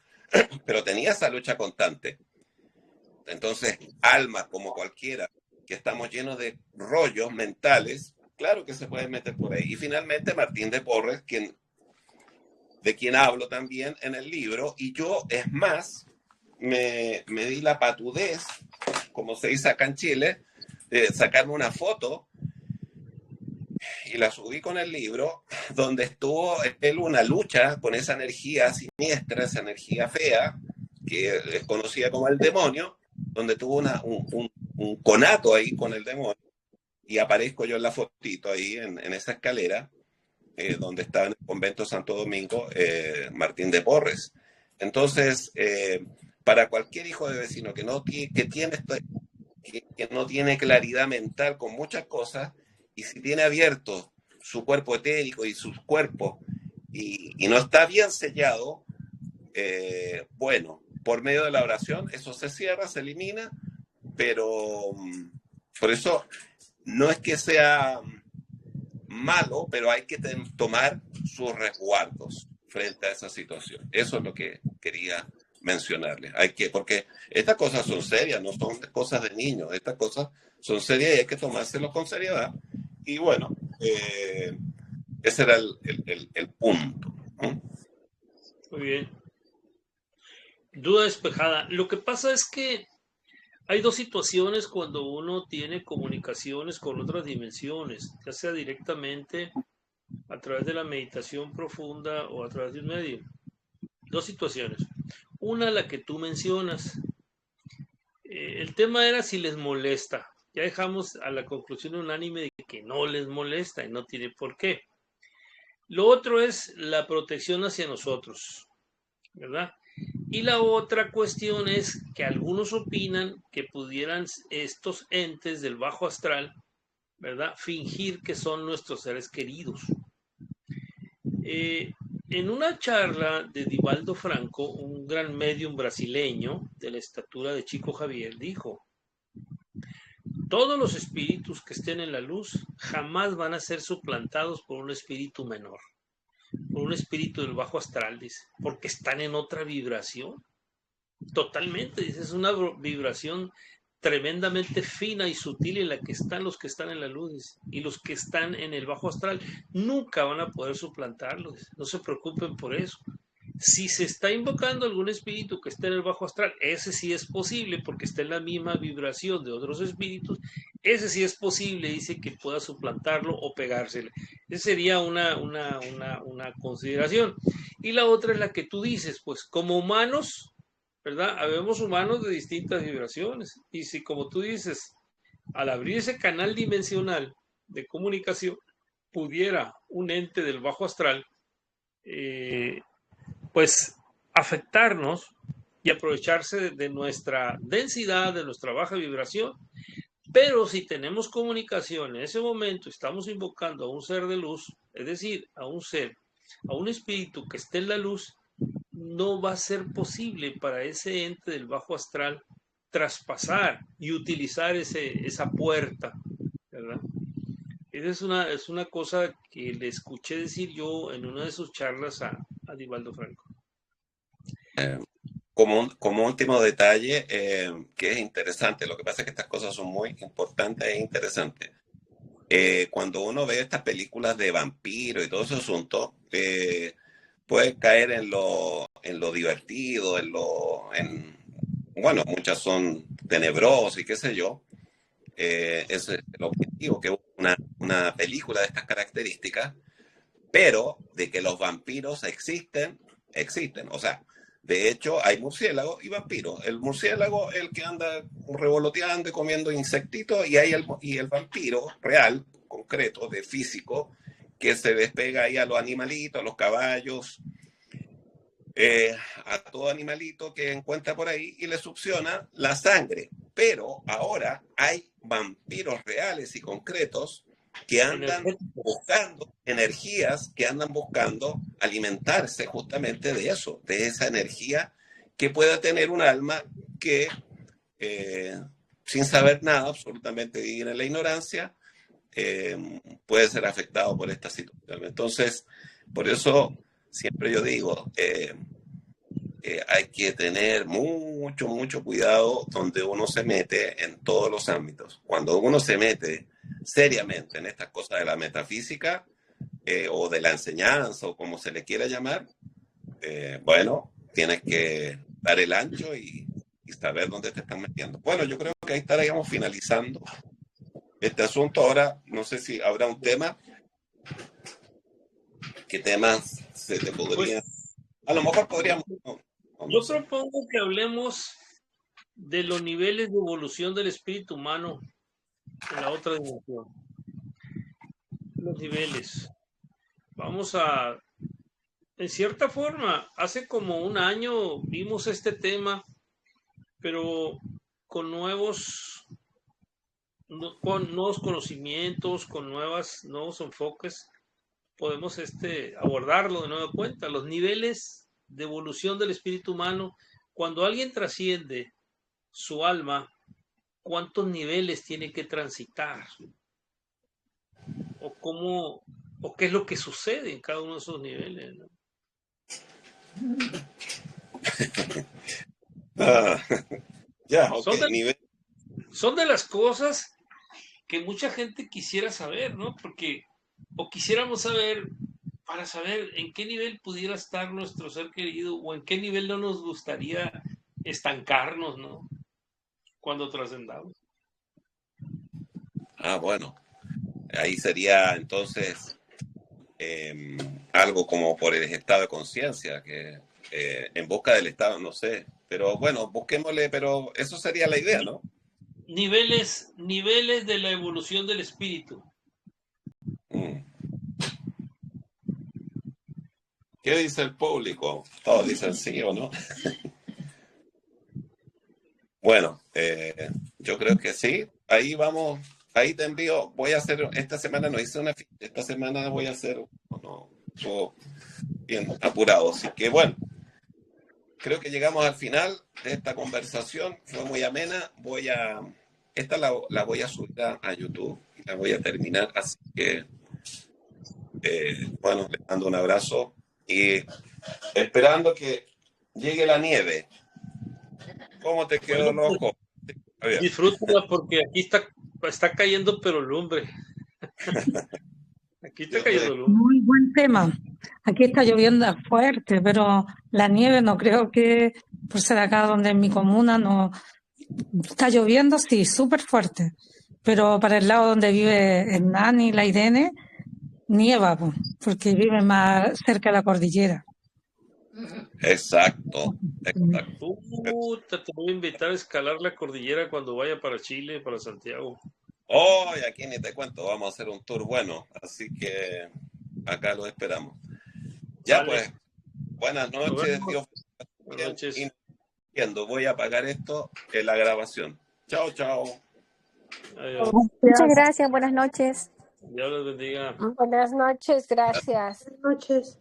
pero tenía esa lucha constante. Entonces, almas como cualquiera, que estamos llenos de rollos mentales, claro que se pueden meter por ahí. Y finalmente Martín de Porres, de quien hablo también en el libro, y yo, es más, me di la patudez, como se dice acá en Chile, de sacarme una foto y la subí con el libro, donde estuvo él una lucha con esa energía siniestra, esa energía fea, que es conocida como el demonio, donde tuvo un conato ahí con el demonio, y aparezco yo en la fotito ahí, en esa escalera, donde está en el convento de Santo Domingo, Martín de Porres. Entonces, para cualquier hijo de vecino que no tiene claridad mental con muchas cosas, y si tiene abierto su cuerpo etérico y sus cuerpos, y no está bien sellado, bueno, por medio de la oración, eso se cierra, se elimina, pero por eso no es que sea malo, pero hay que tomar sus resguardos frente a esa situación. Eso es lo que quería mencionarles. Porque estas cosas son serias, no son cosas de niños, estas cosas son serias y hay que tomárselos con seriedad. Y bueno, ese era el punto, ¿no? Muy bien. Duda despejada. Lo que pasa es que hay dos situaciones cuando uno tiene comunicaciones con otras dimensiones, ya sea directamente a través de la meditación profunda o a través de un medio. Dos situaciones. Una, la que tú mencionas. El tema era si les molesta. Ya dejamos a la conclusión unánime de que no les molesta y no tiene por qué. Lo otro es la protección hacia nosotros, ¿verdad? Y la otra cuestión es que algunos opinan que pudieran estos entes del bajo astral, ¿verdad?, fingir que son nuestros seres queridos. En una charla de Divaldo Franco, un gran médium brasileño de la estatura de Chico Javier, dijo: todos los espíritus que estén en la luz jamás van a ser suplantados por un espíritu menor, por un espíritu del bajo astral, dice, porque están en otra vibración. Totalmente, dice, es una vibración tremendamente fina y sutil en la que están los que están en la luz, y los que están en el bajo astral nunca van a poder suplantarlos. No se preocupen por eso. Si se está invocando algún espíritu que esté en el bajo astral, ese sí es posible porque está en la misma vibración de otros espíritus, ese sí es posible, dice, que pueda suplantarlo o pegársele. Esa sería una consideración. Y la otra es la que tú dices, pues como humanos, ¿verdad? Habemos humanos de distintas vibraciones. Y si, como tú dices, al abrir ese canal dimensional de comunicación, pudiera un ente del bajo astral, pues afectarnos y aprovecharse de nuestra densidad, de nuestra baja vibración, Pero si tenemos comunicación en ese momento, estamos invocando a un ser de luz, es decir, a un ser, a un espíritu que esté en la luz, no va a ser posible para ese ente del bajo astral traspasar y utilizar esa puerta, ¿verdad? Esa es una cosa que le escuché decir yo en una de sus charlas a Divaldo Franco. Como último detalle, que es interesante, lo que pasa es que estas cosas son muy importantes e interesantes. Cuando uno ve estas películas de vampiros y todo ese asunto, puede caer en lo divertido, bueno, muchas son tenebrosas y qué sé yo. Ese es el objetivo, que una película de estas características, pero de que los vampiros existen. O sea, de hecho, hay murciélagos y vampiros. El murciélago es el que anda revoloteando y comiendo insectitos, y hay el vampiro real, concreto, de físico, que se despega ahí a los animalitos, a los caballos, a todo animalito que encuentra por ahí y le succiona la sangre. Pero ahora hay vampiros reales y concretos que andan buscando energías, que andan buscando alimentarse justamente de eso, de esa energía que pueda tener un alma que, sin saber nada, absolutamente vivir en la ignorancia, puede ser afectado por esta situación. Entonces, por eso siempre yo digo, hay que tener mucho cuidado donde uno se mete en todos los ámbitos. Cuando uno se mete seriamente en estas cosas de la metafísica, o de la enseñanza, o como se le quiera llamar, bueno, tienes que dar el ancho y saber dónde te están metiendo. Bueno, yo creo que ahí estaríamos finalizando este asunto. Ahora, no sé si habrá un tema. ¿Qué temas se te podrían? A lo mejor podríamos... Yo propongo que hablemos de los niveles de evolución del espíritu humano en la otra dimensión. Los niveles. Vamos a... En cierta forma, hace como un año vimos este tema, pero con nuevos conocimientos, con nuevos enfoques, podemos abordarlo de nueva cuenta. Los niveles de evolución del espíritu humano, cuando alguien trasciende su alma, ¿cuántos niveles tiene que transitar? ¿O qué es lo que sucede en cada uno de esos niveles, ¿no? Ya, okay, son de las cosas que mucha gente quisiera saber, ¿no? Porque, o quisiéramos saber, para saber en qué nivel pudiera estar nuestro ser querido, o en qué nivel no nos gustaría estancarnos, ¿no? Cuando trascendamos. Bueno, ahí sería entonces algo como por el estado de conciencia, que en busca del estado, no sé, pero bueno, busquémosle, pero eso sería la idea, ¿no? Niveles de la evolución del espíritu. ¿Qué dice el público? Todos dicen sí o no. Bueno, yo creo que sí. Ahí vamos, ahí te envío. Voy a hacer, esta semana no hice esta semana voy a hacer, bien apurado. Así que bueno, creo que llegamos al final de esta conversación. Fue muy amena. Esta la voy a subir a YouTube. La voy a terminar. Así que, bueno, les mando un abrazo. Y esperando que llegue la nieve. ¿Cómo te quedó el ojo? Disfrútala, porque aquí está cayendo, pero lumbre. Aquí está cayendo lumbre. Muy buen tema. Aquí está lloviendo fuerte, pero la nieve no creo que, por ser acá donde en mi comuna, no está lloviendo, sí, súper fuerte. Pero para el lado donde vive Hernán y la Irene, nieva, porque vive más cerca de la cordillera. Exacto. Te voy a invitar a escalar la cordillera cuando vaya para Chile, para Santiago. Y aquí ni te cuento, vamos a hacer un tour bueno, así que acá lo esperamos. Ya, vale. Pues, buenas noches, Dios. Buenas noches. Voy a apagar esto en la grabación. Chao. Adiós. Muchas gracias, buenas noches. Dios los bendiga. Buenas noches, gracias. Buenas noches.